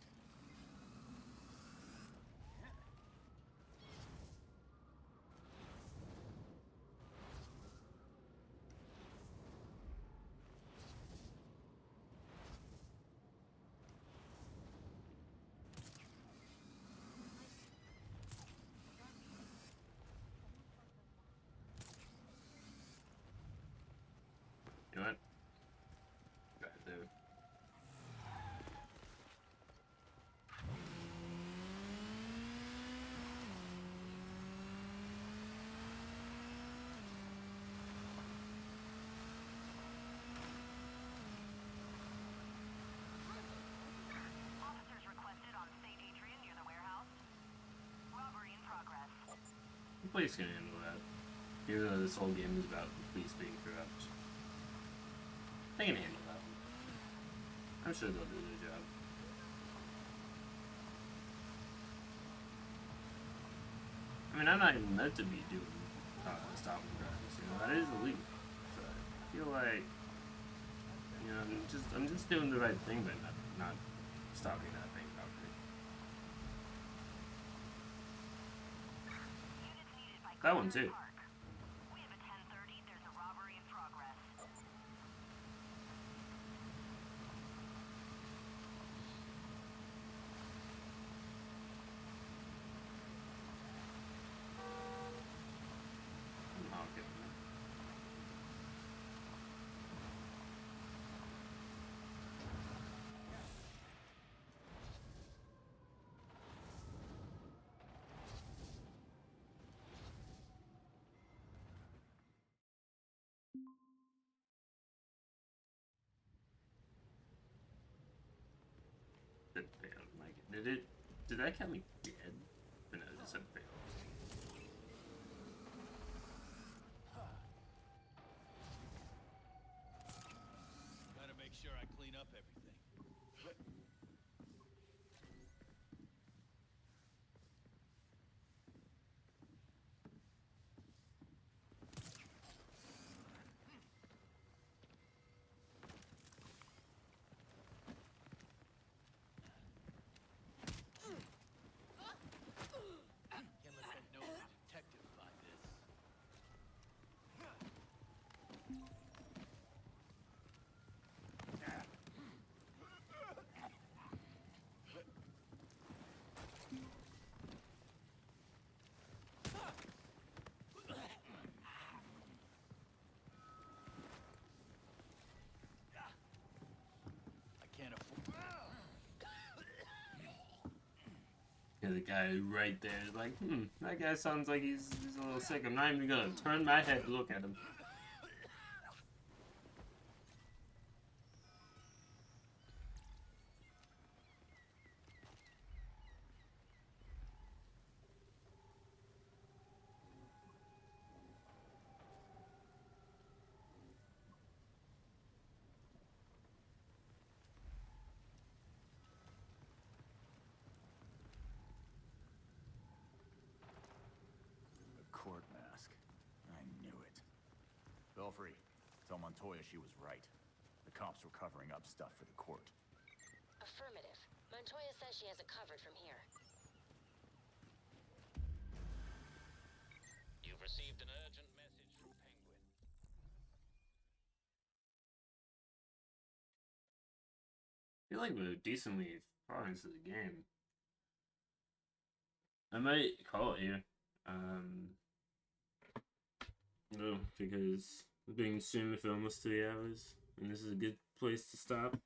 You know what? Right there. Officers requested on St. Adrian near the warehouse. Robbery in progress. The police can handle that. Even though this whole game is about the police being corrupt. They can handle that. I'm sure they'll do their job. I mean, I'm not even meant to be doing stopping crimes. You know, that is illegal. So I feel like, you know, I'm just doing the right thing by not stopping that thing properly. That one too. We have a 10:30. There's a robbery in progress. Okay. Did fail. Like, did that count me dead? But no, it just said fail. Gotta make sure I clean up everything. Can't let them know I'm a detective by this. I can't afford. Yeah, the guy right there is like, that guy sounds like he's a little sick. I'm not even gonna turn my head to look at him. The court mask. I knew it. Belfry, tell Montoya she was right. The cops were covering up stuff for the court. Affirmative. Montoya says she has it covered from here. You've received an urgent message from Penguin. I feel like we're decently far into the game. I might call it here. No, because we're being streamed for almost 3 hours, and this is a good place to stop.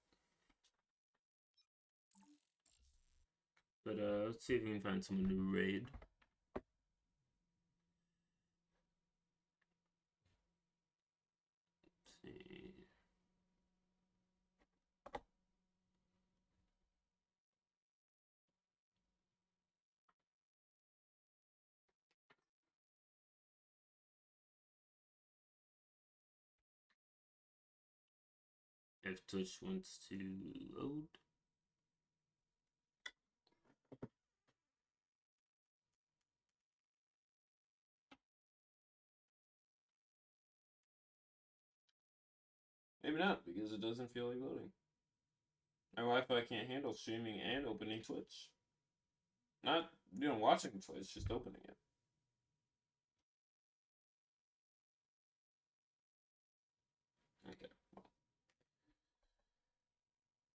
But let's see if we can find someone to raid. Let's see. If Twitch wants to load. Maybe not, because it doesn't feel like loading. My Wi-Fi can't handle streaming and opening Twitch. Not, watching Twitch, just opening it.